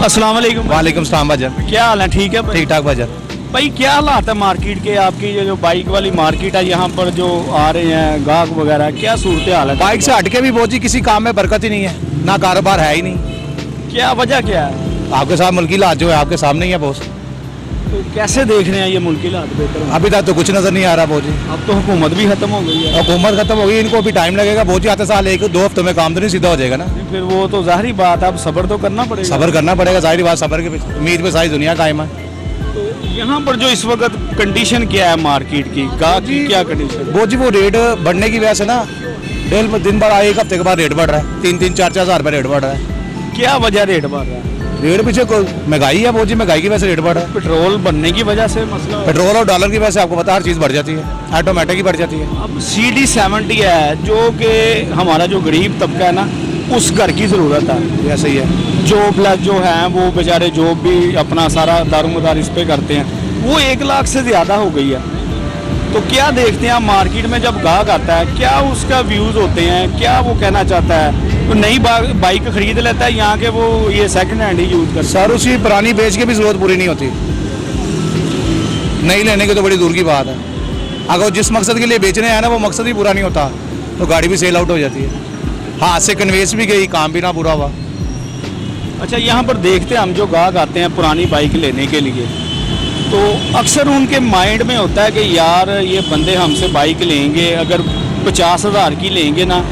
अस्सलाम वालेकुम। वालेकुम सलाम भाजन। क्या हाल है? ठीक है भाई? ठीक ठाक भाजन। भाई क्या हालात है मार्केट के? आपकी ये जो बाइक वाली मार्केट है यहाँ पर जो आ रहे हैं गाहक वगैरह, क्या सूरत हाल है? बाइक से हटके भी बहुत जी किसी काम में बरकत ही नहीं है, ना कारोबार है ही नहीं। क्या वजह क्या है? आपके साथ मुल्की हालात जो है आपके सामने ही है बॉस। तो कैसे देख रहे हैं ये मुल्की हालात बेहतर? अभी तक तो कुछ नजर नहीं आ रहा बहुत जी। अब तो हुकूमत भी खत्म हो गई है। हुकूमत खत्म हो गई, इनको अभी टाइम लगेगा बहुत जी। आते साल 1-2 हफ्तों में काम तो नहीं सीधा हो जाएगा ना। फिर वो तो जाहिर बात है, अब सब्र तो करना पड़ेगा। सब्र करना पड़ेगा, जाहिर बात, सब्र की उम्मीद पे सारी दुनिया कायम है। तो यहाँ पर जो इस वक्त कंडीशन क्या है मार्केट की, गाहक की क्या कंडीशन? बहुत जी वो रेट बढ़ने की वजह से ना दिन भर 1 हफ्ते के बाद रेट बढ़ रहा है, 3-3, 4-4 हज़ार रुपये रेट बढ़ रहा है। क्या वजह रेट बढ़ रहा है? रेट पीछे महंगाई है बहुत जी, महंगाई की वजह से रेट बढ़ रहा है। पेट्रोल बनने की वजह से मसला है। पेट्रोल और डॉलर की वजह से आपको पता हर चीज़ बढ़ जाती है, ऑटोमेटिक ही बढ़ जाती है। अब CD 70 है जो कि हमारा जो गरीब तबका है ना उस घर की ज़रूरत है। ऐसा ही है, जॉब जो हैं वो बेचारे जॉब भी अपना सारा दारोमदार इस पे करते हैं, वो 1 लाख से ज़्यादा हो गई है। तो क्या देखते हैं आप मार्केट में जब गाहक आता है, क्या उसका व्यूज़ होते हैं, क्या वो कहना चाहता है? तो नई बाइक खरीद लेता है यहाँ के, वो ये सेकंड हैंड ही यूज़ करता है। सर उसी पुरानी बेच के भी जरूरत पूरी नहीं होती, नई लेने की तो बड़ी दूर की बात है। अगर वो जिस मकसद के लिए बेचने आया ना वो मकसद ही पूरा नहीं होता तो गाड़ी भी सेल आउट हो जाती है, हाथ से कन्वेंस भी गई, काम भी ना पूरा हुआ। अच्छा, यहाँ पर देखते हैं हम जो गाहक आते हैं पुरानी बाइक लेने के लिए, तो अक्सर उनके माइंड में होता है कि यार ये बंदे हमसे बाइक लेंगे, अगर 50,000 की लेंगे ना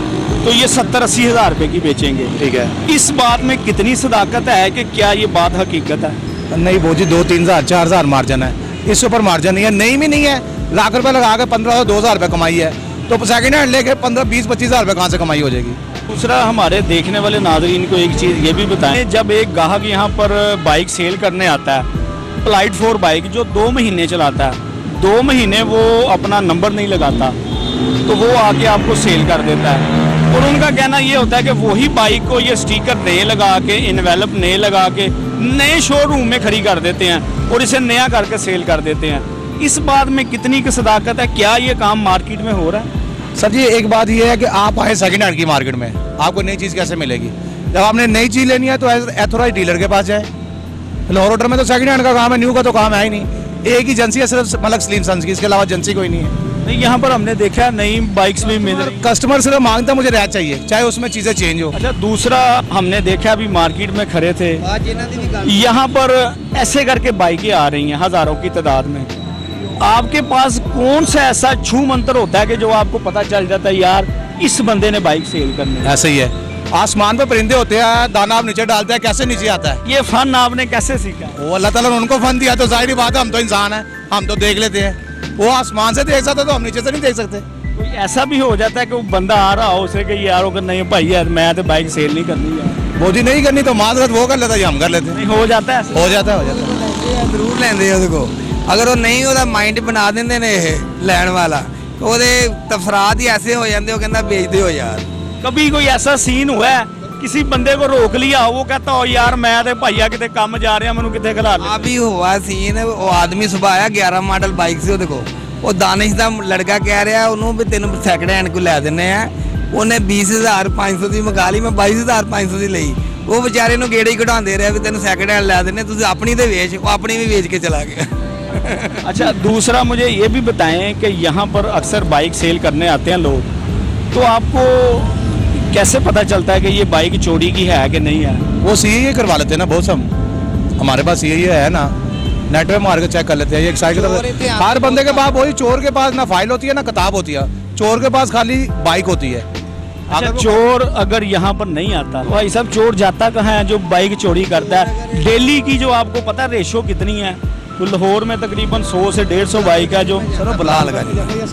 तो ये 70-80 हज़ार रुपये की बेचेंगे। ठीक है, इस बात में कितनी सदाकत है कि क्या ये बात हकीकत है? नहीं बोझी 2-3 हज़ार 4 हज़ार मार्जिन है, इससे ऊपर मार्जिन नहीं है। नहीं भी नहीं है, लाख रुपए लगा के 15,000-2,000 रुपये कमाई है तो सेकंड हैंड लेके 15-20-25 हज़ार रुपये कहाँ से कमाई हो जाएगी? दूसरा, हमारे देखने वाले नाज़रीन को एक चीज़ ये भी बताएं, जब एक गाहक यहाँ पर बाइक सेल करने आता है, अप्लाइड फॉर बाइक जो 2 महीने चलाता है, 2 महीने वो अपना नंबर नहीं लगाता तो वो आके आपको सेल कर देता है। और उनका कहना ये होता है कि वही बाइक को ये स्टिकर नए लगा के, इन्वेलप नए लगा के नए शोरूम में खड़ी कर देते हैं और इसे नया करके सेल कर देते हैं। इस बात में कितनी की सदाकत है? क्या ये काम मार्केट में हो रहा है? सर जी एक बात ये है कि आप आए सेकंड हैंड की मार्केट में, आपको नई चीज़ कैसे मिलेगी? जब आपने नई चीज़ लेनी है तो एथोराइज डीलर के पास जाए। लाहौर रोड में तो सेकंड हैंड का काम है, न्यू का तो काम है ही नहीं। एक ही एजेंसी है सिर्फ मलक सलीम सन्स की, इसके अलावा एजेंसी कोई नहीं है। नहीं, यहाँ पर हमने देखा नई बाइक्स भी मिल रही। कस्टमर सिर्फ मांगता है मुझे रैच चाहिए, चाहे उसमें चीज़ें चेंज हो। अच्छा, दूसरा हमने देखा अभी मार्केट में खड़े थे, यहाँ पर ऐसे करके बाइकें आ रही हैं हज़ारों की तादाद में। आपके पास कौन सा ऐसा छू मंत्र होता है कि जो आपको पता चल जाता है यार इस बंदे ने बाइक सेल करनी है? ऐसे ही है, आसमान पे परिंदे होते हैं, दाना आप नीचे डालते हैं, कैसे नीचे आता है? ये फन आपने कैसे सीखा? वो अल्लाह ताला ने उनको फन दिया, तो जाहिर बात है हम तो इंसान हैं, हम तो देख लेते हैं। वो आसमान से देख सकते तो हम नीचे से नहीं देख सकते। कोई ऐसा भी हो जाता है कि वो बंदा आ रहा हो उसे कि यार अगर नहीं भाई यार मैं तो बाइक सेल नहीं करनी यार, वो जी नहीं करनी तो माजरत वो कर लेता है, हम कर लेते हैं। नहीं हो जाता है ऐसा? हो जाता है। ਜ਼ਰੂਰ ਲੈਂਦੇ ਉਹਦੇ ਕੋ ਅਗਰ ਉਹ ਨਹੀਂ ਉਹਦਾ ਮਾਈਂਡ ਬਣਾ ਦਿੰਦੇ ਨੇ ਇਹ ਲੈਣ ਵਾਲਾ तो ਉਹਦੇ ਤਫਰਾਤ ਹੀ ਐਸੇ ਹੋ ਜਾਂਦੇ, ਉਹ ਕਹਿੰਦਾ ਵੇਚ ਦਿਓ यार। कभी कोई ऐसा सीन हुआ है किसी बंदे को रोक लिया हो, वो कहता हो यार मैं तो भैया किते काम जा रहा मैनू किते खिला ले? अभी हुआ सीन, वो आदमी सुबह आया 11 मॉडल बाइक से ਉਹਦੇ ਕੋ, ਉਹ दानिश ਦਾ ਲੜਕਾ ਕਹਿ ਰਿਹਾ ਉਹਨੂੰ ਵੀ ਤੈਨੂੰ ਸੈਕਿੰਡ ਹੈਂਡ ਕੋ ਲੈ ਦਿੰਨੇ ਆ। ਉਹਨੇ 20,500 ਦੀ ਮੰਗਾ ਲਈ, ਮੈਂ 22,500 ਦੀ ਲਈ। ਉਹ ਵਿਚਾਰੇ ਨੂੰ ਗੇੜੇ ਹੀ ਘਟਾਉਂਦੇ ਰਿਹਾ ਵੀ ਤੈਨੂੰ ਸੈਕਿੰਡ ਹੈਂਡ ਲੈ ਦਿੰਨੇ, ਤੁਸੀਂ ਆਪਣੀ ਤੇ ਵੇਚ। ਉਹ ਆਪਣੀ ਵੀ ਵੇਚ ਕੇ ਚਲਾ ਗਿਆ। अच्छा, दूसरा मुझे ये भी बताएं कि यहाँ पर अक्सर बाइक सेल करने आते हैं लोग, तो आपको कैसे पता चलता है कि ये बाइक चोरी की है कि नहीं है? वो CAA करवा लेते हैं ना बहुत, हम हमारे पास CAA है ना, नेट पे मार के चेक कर लेते हैं। एक साइकिल हर बंदे के पास, वही चोर के पास ना फाइल होती है ना किताब होती है, चोर के पास खाली बाइक होती है। अच्छा, चोर अगर यहाँ पर नहीं आता तो भाई साहब चोर जाता कहाँ है जो बाइक चोरी करता है? डेली की जो आपको पता है रेशो कितनी है? तो लाहौर में तकरीबन 100 से 150 बाइक है जो चलो बुला लगा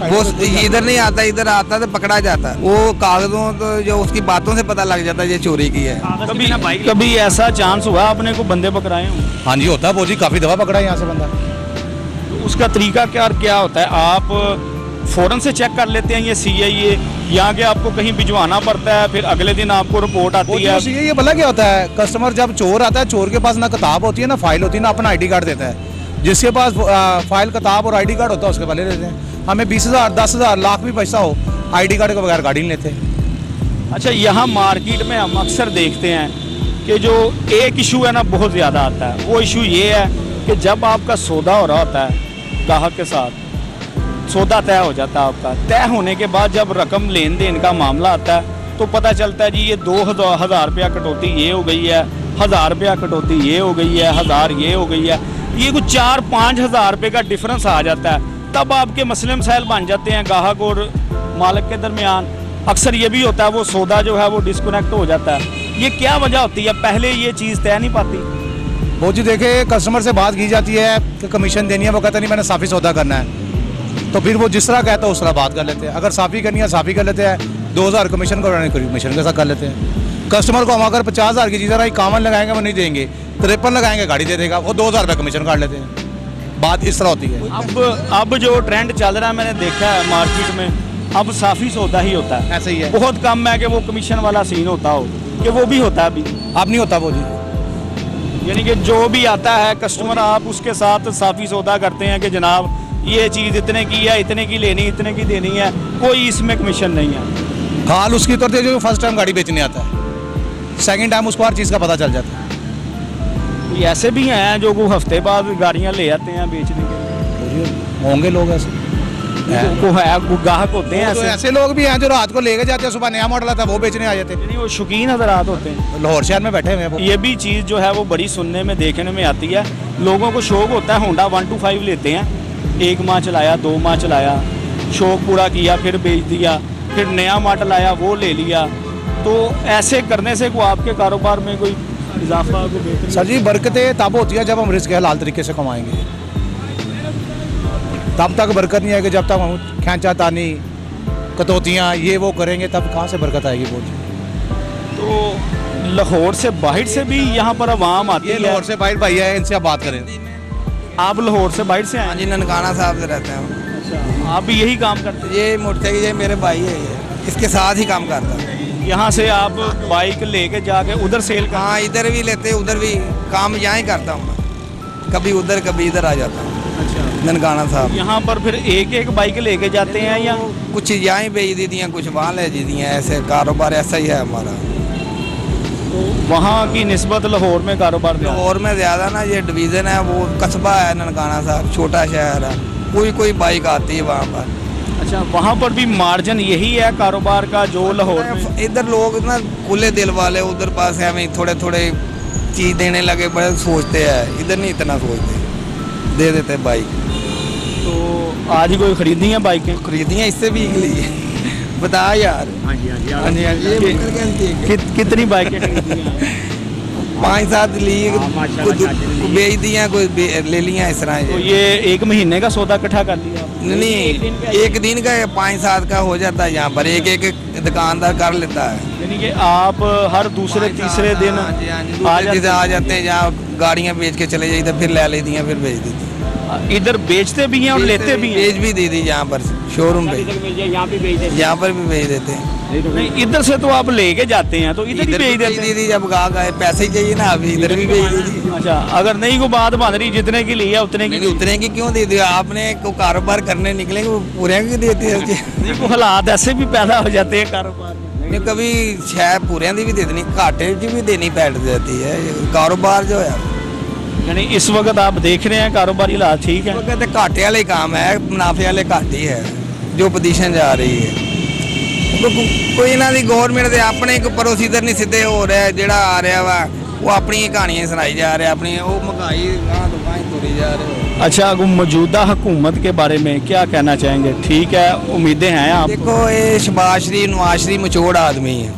वो इधर नहीं आता, इधर आता तो पकड़ा जाता है। वो कागजों तो जो उसकी बातों से पता लग जाता है ये चोरी की है। कभी ऐसा चांस हुआ आपने को बंदे पकड़ाए हों? हाँ जी होता है, वो जी काफ़ी दफ़ा पकड़ा है यहाँ से बंदा। तो उसका तरीका क्या होता है? आप फ़ौरन से चेक कर लेते हैं ये CAA, यहाँ के आपको कहीं भिजवाना पड़ता है, फिर अगले दिन आपको रिपोर्ट आती है? ये भला क्या होता है, कस्टमर जब चोर आता है, चोर के पास ना किताब होती है ना फाइल होती है ना अपना ID कार्ड देता है। जिसके पास फाइल किताब और ID कार्ड होता है उसके पहले देते हैं। हमें 20,000 10,000 लाख भी पैसा हो, ID कार्ड के बगैर गाड़ी नहीं लेते। अच्छा, यहाँ मार्केट में हम अक्सर देखते हैं कि जो एक इशू है ना बहुत ज़्यादा आता है। वो इशू ये है कि जब आपका सौदा हो रहा होता है ग्राहक के साथ, सौदा तय हो जाता है आपका, तय होने के बाद जब रकम लेन देन का मामला आता है तो पता चलता है जी ये 2,000 रुपया कटौती ये हो गई है, 1,000 रुपया कटौती ये हो गई है, 1,000 ये हो गई है, ये कुछ 4-5 हज़ार रुपये का डिफरेंस आ जाता है। तब आपके मसले मसाइल बन जाते हैं ग्राहक और मालिक के दरमियान। अक्सर ये भी होता है वो सौदा जो है वो डिस्कनेक्ट हो जाता है। ये क्या वजह होती है? पहले ये चीज़ तय नहीं पाती? वो जी देखे कस्टमर से बात की जाती है कि कमीशन देनी है, वो कहता नहीं मैंने साफ़ी सौदा करना है, तो फिर वो जिस तरह कहता है उस तरह बात कर लेते हैं। अगर साफ़ी करनी है साफ़ी कर लेते हैं, 2,000 कमीशन कराने कमीशन के साथ कर लेते हैं। कस्टमर को हम अगर 50,000 की चीज़ कामन लगाएंगे वो नहीं देंगे, 53 लगाएंगे गाड़ी दे देगा, वो 2,000 रुपये कमीशन काट लेते हैं। बात इस तरह होती है। अब जो ट्रेंड चल रहा है मैंने देखा है मार्केट में, अब साफ़ी सौदा ही होता है। ऐसे ही है, बहुत कम है कि वो कमीशन वाला सीन होता हो, कि वो भी होता है अभी? अब नहीं होता वो जी। यानी कि जो भी आता है कस्टमर आप उसके साथ साफ़ी सौदा करते हैं कि जनाब ये चीज़ इतने की है, इतने की लेनी, इतने की देनी है, कोई इसमें कमीशन नहीं है। हाल उसकी उतरती है जो फर्स्ट टाइम गाड़ी बेचने आता है, सेकंड टाइम उसको हर चीज़ का पता चल जाता है। ये ऐसे भी हैं जो वो हफ्ते बाद गाड़ियाँ ले आते हैं बेचने के? होंगे लोग ऐसे, वो ग्राहक होते हैं तो ऐसे लोग भी हैं जो रात को लेके जाते हैं, सुबह नया मॉडल आता है वो बेचने आ जाते हैं। यानी वो शौकीन हज़रात होते हैं, लाहौर शहर में बैठे हुए हैं वो। ये भी चीज़ जो है वो बड़ी सुनने में देखने में आती है। लोगों को शौक होता है, होंडा 125 लेते हैं, 1 माह चलाया, 2 माह चलाया, शौक पूरा किया, फिर बेच दिया, फिर नया मॉडल आया वो ले लिया। तो ऐसे करने से को आपके कारोबार में कोई इजाफा को बेहतरी? सर जी बरकतें तब होती है जब हम रिस्क हलाल तरीके से कमाएंगे, तब तक बरकत नहीं आएगी। जब तक हम खींचातानी कटौतियाँ ये वो करेंगे तब कहाँ से बरकत आएगी? बोल तो लाहौर से बाहर से भी यहाँ पर आवाम आती है? लाहौर से बाहर भाई है, इनसे आप बात करें। आप लाहौर से बाहर से आए? हाँ जी, ननकाना साहब से रहते हैं। अच्छा, आप भी यही काम करते हैं? ये मोटरसाइकिल ये मेरे भाई है, ये इसके साथ ही काम करता है। यहाँ से आप बाइक लेके जाके उधर सेल कर। हाँ इधर भी लेते उधर भी, काम यहाँ ही करता हूँ मैं, कभी उधर कभी इधर आ जाता हूँ। अच्छा, ननकाना साहब यहाँ पर फिर एक एक बाइक लेके जाते हैं या कुछ यहाँ ही बेच दी हैं, कुछ वहाँ ले दी हैं, ऐसे कारोबार ऐसा ही है हमारा। वहाँ की निस्बत लाहौर में कारोबार ज़्यादा? लाहौर में ज़्यादा ना, ये डिवीज़न है, वो कस्बा है ननकाना साहब, छोटा शहर है, कोई बाइक आती है वहाँ पर। अच्छा, वहाँ पर भी मार्जिन यही है कारोबार का जो लाहौर में? इधर लोग ना खुले दिल वाले, उधर पास है हमें थोड़े थोड़े चीज़ देने लगे, बड़े सोचते हैं, इधर नहीं इतना सोचते, दे देते बाइक। तो आज ही कोई खरीदी है बाइकें? खरीदी हैं, इससे भी लिए बता यार। हाँ जी हाँ जी हाँ जी हाँ जी, ये मुकर के antique है। कितनी बाइकें खरीदी हैं? 5-7 ली, कुछ बेच दी हैं, कुछ ले लिया इस तरह। तो ये एक महीने का सौदा इकट्ठा कर लिया आपने? नहीं, एक दिन का 5-7 का हो जाता है यहाँ पर, एक दुकानदार कर लेता है। यानी कि आप हर दूसरे तीसरे दिन आ जाते हैं, जहाँ गाड़ियाँ बेच के चले जाइए, फिर ले लेती हैं, फिर बेच देती हैं। इधर बेचते भी हैं और लेते भी हैं? बेच भी दे दी यहाँ पर, शोरूम पे, यहाँ पे बेच देते यहाँ पर भी बेच देते हैं। नहीं, इधर से तो आप लेके जाते हैं, तो इधर भी बेच देते हैं? दी जब गा गए पैसे ही चाहिए ना, अभी इधर भी बेच दी। अच्छा, अगर नहीं को बात बन रही जितने की लिया उतने की? उतने की क्यों दे दी आपने, को कारोबार करने निकले वो पूरे की देते हैं। नहीं, को हालात ऐसे भी पैदा हो जाते हैं कारोबार में। नहीं, कभी शायद पूरे की भी दे देनी, घाटे की भी देनी पैट जाती है, कारोबार जो है। यानी इस वक्त आप देख रहे हैं कारोबारी हालात ठीक है? कहते घाटे वाले काम है, मुनाफे वाले घाट ही है जो पोजीशन जा रही है। कोई ना दी गवर्नमेंट दे अपने को प्रोसीजर नहीं सीधे हो रहा है, जेड़ा आ रहा वा वो अपनी कहानियां सुनाई जा रहा है, अपनी वो महंगाई वहाँ तो वहाँ तुरी जा रहे हो। अच्छा, मौजूदा हुकूमत के बारे में क्या कहना चाहेंगे? ठीक है, उम्मीदें हैं आप? देखो ये शहबाज शरीफ नवाज शरीफ मचोड़ आदमी है,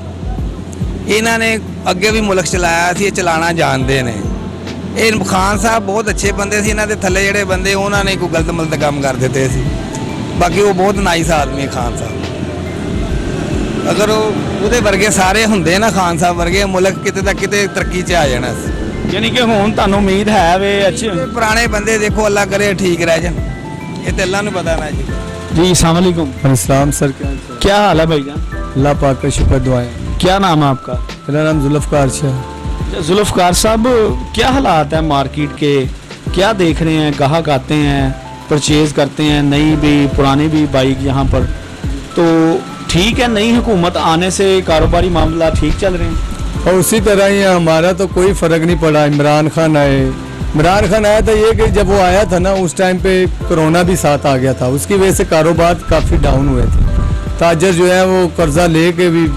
इन्होंने अगे भी मुल्क चलाया सी, चलाना जानते हैं। ये खान साहब बहुत अच्छे बंदे सी, इन्होंने थले जेडे बंदे उन्होंने कोई गलत मलत काम कर देते सी, बाकी वो बहुत नाइस आदमी है खान साहब। अगर वो वर्गे सारे होंगे ना, खान साहब वर्गे, मुल्क किते तक किते तरक्की च आ जाना। यानी कि हुण तुहानू उम्मीद है वे अच्छे पुराने बंदे देखो अल्लाह करे ठीक रह जान, ये तो अल्लाह ने पता ना जी। जी अस्सलाम वालेकुम। इस्लाम सर, क्या हाल है भाईजान? अल्लाह पाक का शुक्र दुआएं। क्या नाम है आपका? मेरा नाम जुल्फ़कार शाह। जुल्फ़कार साहब, क्या हालात है मार्केट के, क्या देख रहे हैं? ग्राहक आते हैं, परचेज़ करते हैं, नई भी पुरानी भी बाइक यहाँ पर, तो ठीक है, नई हुकूमत आने से कारोबारी मामला ठीक चल रहे हैं? और उसी तरह ही हमारा तो कोई फ़र्क नहीं पड़ा। इमरान खान आया था, ये कि जब वो आया था ना उस टाइम पे कोरोना भी साथ आ गया था, उसकी वजह से कारोबार काफ़ी डाउन हुए थे, ताजर जो है वो कर्जा ले के भी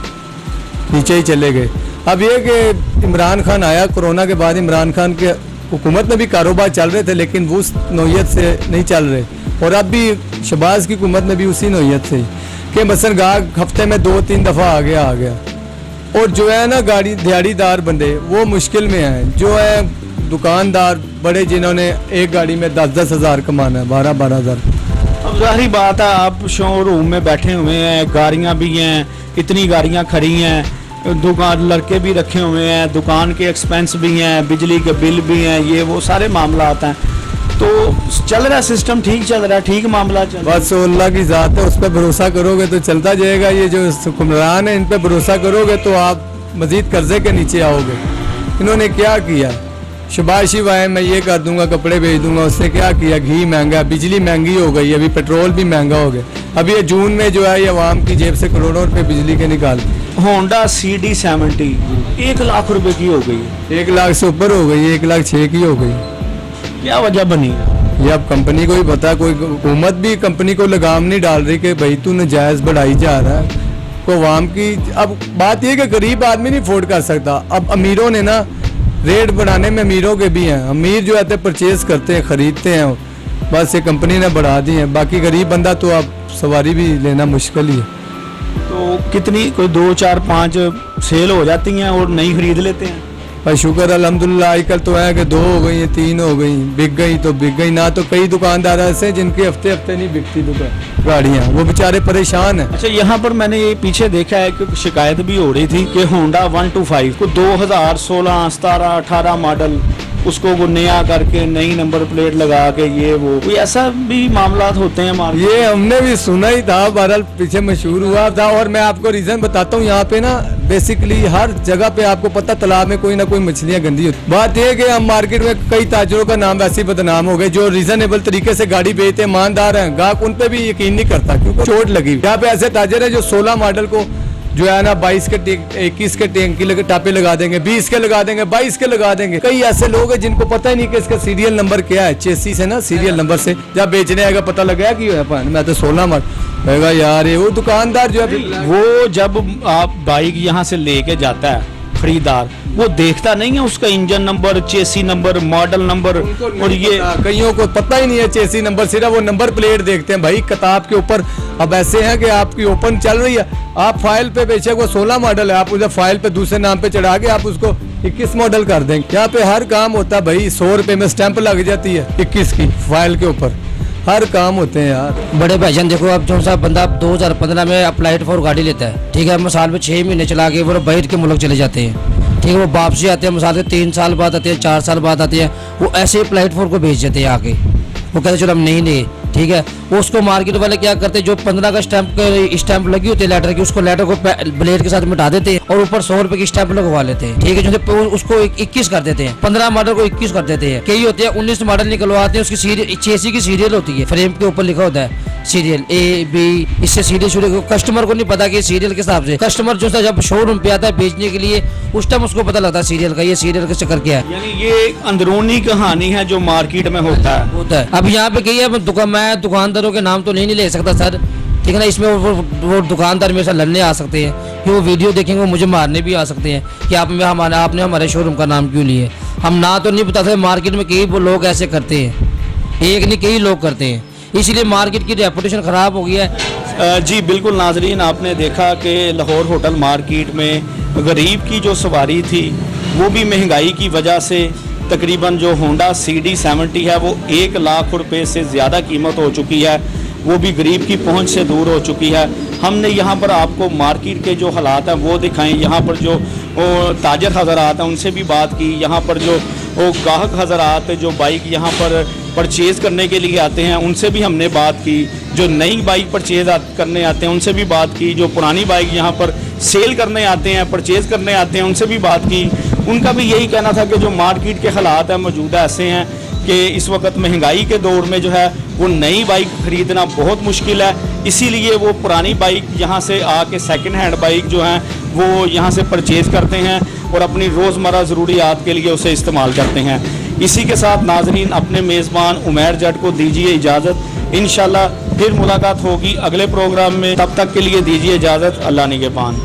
नीचे ही चले गए। अब ये कि इमरान खान आया, कोरोना के बाद इमरान खान के हुकूमत में भी कारोबार चल रहे थे, लेकिन वो उस नौयत से नहीं चल रहे, और अब भी शहबाज की हुकूमत में भी उसी नौयत से कि मसलन गाहक हफ्ते में 2-3 दफ़ा आ गया। और जो है ना गाड़ी दिहाड़ीदार बंदे वो मुश्किल में हैं, जो है दुकानदार बड़े जिन्होंने एक गाड़ी में 10-10 हज़ार कमाना है, 12-12 हज़ार। अब जाहिर बात है, आप शोरूम में बैठे हुए हैं, गाड़ियाँ भी हैं, इतनी गाड़ियाँ खड़ी हैं, दुकान लड़के भी रखे हुए हैं, दुकान के एक्सपेंस भी हैं, बिजली के बिल भी हैं, ये वो सारे मामला आते हैं, तो चल रहा है सिस्टम, ठीक चल रहा है, ठीक मामला चल रहा है? बस अल्लाह की ज़ात है, उस पर भरोसा करोगे तो चलता जाएगा। ये जो हुक्मरान है इन पर भरोसा करोगे तो आप मज़ीद कर्जे के नीचे आओगे। इन्होंने क्या किया? शहबाज शरीफ आए, मैं ये कर दूंगा, कपड़े भेज दूंगा, उसने क्या किया? घी महंगा, बिजली महंगी हो गई, अभी पेट्रोल भी महंगा हो गया। अभी ये जून में जो है ये अवाम की जेब से करोड़ों रुपये बिजली के निकाल। होंडा CD70 1 लाख रुपए की हो गई, 1 लाख से ऊपर हो गई, 1,06,000 की हो गई। क्या वजह बनी है? ये अब कंपनी को ही पता, कोई हुकूमत भी कंपनी को लगाम नहीं डाल रही कि भाई तू नाजायज़ बढ़ाई जा रहा है को अवाम की। अब बात यह कि गरीब आदमी नहीं अफोर्ड कर सकता। अब अमीरों ने ना रेट बढ़ाने में, अमीरों के भी हैं, अमीर जो आते परचेज़ करते हैं, ख़रीदते हैं, बस ये कंपनी ने बढ़ा दी है। बाकी गरीब बंदा तो अब सवारी भी लेना मुश्किल ही है। तो कितनी, कोई 2, 4, 5 सेल हो जाती हैं और नहीं खरीद लेते हैं? पर शुक्र अल्हम्दुलिल्लाह आजकल तो है कि 2 हो गई हैं, 3 हो गई, बिक गई तो बिक गई ना। तो कई दुकानदार ऐसे जिनके हफ्ते नहीं बिकती दुकान गाड़ियाँ, वो बेचारे परेशान हैं। अच्छा, यहाँ पर मैंने ये पीछे देखा है कि शिकायत भी हो रही थी कि होंडा 125 को 2016, 17, 18 मॉडल उसको वो नया करके नई नंबर प्लेट लगा के ये वो कोई ऐसा भी मामला होते हैं मार्केट? ये हमने भी सुना ही था, बहरहाल पीछे मशहूर हुआ था। और मैं आपको रीजन बताता हूँ, यहाँ पे ना बेसिकली हर जगह पे आपको पता तालाब में कोई ना कोई मछलियाँ गंदी होती। बात यह है कि हम मार्केट में कई ताजरों का नाम वैसे ही बदनाम हो गए, जो रीजनेबल तरीके से गाड़ी बेचते हैं, ईमानदार हैं, गाहक उन पे भी यकीन नहीं करता क्योंकि चोट लगी। यहाँ पे ऐसे ताजर है जो 16 मॉडल को जो है ना 22 के 21 के टैंकी टापे लगा देंगे, 20 के लगा देंगे, 22 के लगा देंगे। कई ऐसे लोग हैं जिनको पता ही नहीं कि इसका सीरियल नंबर क्या है, चेसी से ना सीरियल नंबर से जब बेचने आएगा पता लगा कि मैं तो 16 मॉडल कहेगा यार ये वो दुकानदार जो है वो जब आप बाइक यहाँ से लेके जाता है खरीदार, वो देखता नहीं है उसका इंजन नंबर, चेसी नंबर, मॉडल नंबर, और ये कईयों को पता ही नहीं है चेसी नंबर, सिर्फ वो नंबर प्लेट देखते हैं भाई किताब के ऊपर। अब ऐसे हैं कि आपकी ओपन चल रही है, आप फाइल पे बेशक वो 16 मॉडल है, आप उसे फाइल पे दूसरे नाम पे चढ़ा के आप उसको 21 मॉडल कर देंगे। यहाँ पे हर काम होता है भाई, 100 रुपए में स्टैंप लग जाती है 21 की फाइल के ऊपर, हर काम होते हैं यार। बड़े भाईजान देखो, अब जो सा बंदा 2015 में अप्लाइड फॉर गाड़ी लेता है, ठीक है, मिसाल में 6 महीने चला के वो बाहर के मुल्क चले जाते हैं, ठीक है, वो वापसी आते हैं, मिसाल से 3 साल बाद आते हैं, 4 साल बाद आते हैं, वो ऐसे अप्लाइड फॉर को भेज देते हैं आके, वो कहते चलो हम नहीं ले, ठीक है। उसको मार्केट वाले क्या करते हैं, जो 15 का स्टैंप लगी होती है लेटर की, उसको लेटर को ब्लेड के साथ मिटा देते हैं और ऊपर 100 रुपए की स्टैंप लगवा लेते हैं, ठीक है, जो उसको 21 कर देते हैं, 15 मॉडल को 21 कर देते हैं। कई होते हैं 19 मॉडल निकलवाते हैं, उसकी चेसी की सीरियल होती है, फ्रेम के ऊपर लिखा होता है सीरियल A-B, इससे सीरियल शुरू। कस्टमर को नहीं पता कि सीरियल के हिसाब से, कस्टमर जो जब शोरूम पे आता है बेचने के लिए उस टाइम उसको पता लगता है सीरियल का, ये सीरियल का चक्कर क्या है। यानी ये अंदरूनी कहानी है जो मार्केट में होता है। अब यहाँ पे कही है, मैं दुकानदारों के नाम तो नहीं ले सकता सर, ठीक है ना, इसमें वो दुकानदार मेरे साथ लड़ने आ सकते हैं कि वो वीडियो देखेंगे, वो मुझे मारने भी आ सकते हैं कि आपने हमारे शोरूम का नाम क्यों लिए। हम ना तो नहीं बता सकते, मार्केट में कई लोग ऐसे करते हैं, एक नहीं कई लोग करते हैं, इसलिए मार्केट की रेपुटेशन ख़राब हो गई है। जी बिल्कुल नाजरीन, आपने देखा कि लाहौर होटल मार्केट में गरीब की जो सवारी थी वो भी महंगाई की वजह से तकरीबन जो होंडा CD70 है वो 1 लाख रुपए से ज़्यादा कीमत हो चुकी है, वो भी गरीब की पहुंच से दूर हो चुकी है। हमने यहाँ पर आपको मार्केट के जो हालात हैं वो दिखाएं, यहाँ पर जो ताजर हज़रात हैं उनसे भी बात की, यहाँ पर जो गाहक हज़रात जो बाइक यहाँ पर परचेज़ करने के लिए आते हैं उनसे भी हमने बात की, जो नई बाइक परचेज़ करने आते हैं उनसे भी बात की, जो पुरानी बाइक यहाँ पर सेल करने आते हैं, परचेज़ करने आते हैं, उनसे भी बात की। उनका भी यही कहना था कि जो मार्केट के हालात हैं मौजूदा ऐसे हैं कि इस वक्त महंगाई के दौर में जो है वो नई बाइक ख़रीदना बहुत मुश्किल है, इसीलिए वो पुरानी बाइक यहाँ से आके सेकंड हैंड बाइक जो है वो यहाँ से परचेज़ करते हैं और अपनी रोज़मर्रा ज़रूरियात के लिए उसे इस्तेमाल करते हैं। इसी के साथ नाजरीन अपने मेज़बान उमैर जट को दीजिए इजाज़त, इंशाल्लाह फिर मुलाकात होगी अगले प्रोग्राम में, तब तक के लिए दीजिए इजाज़त, अल्लाह निगहबान।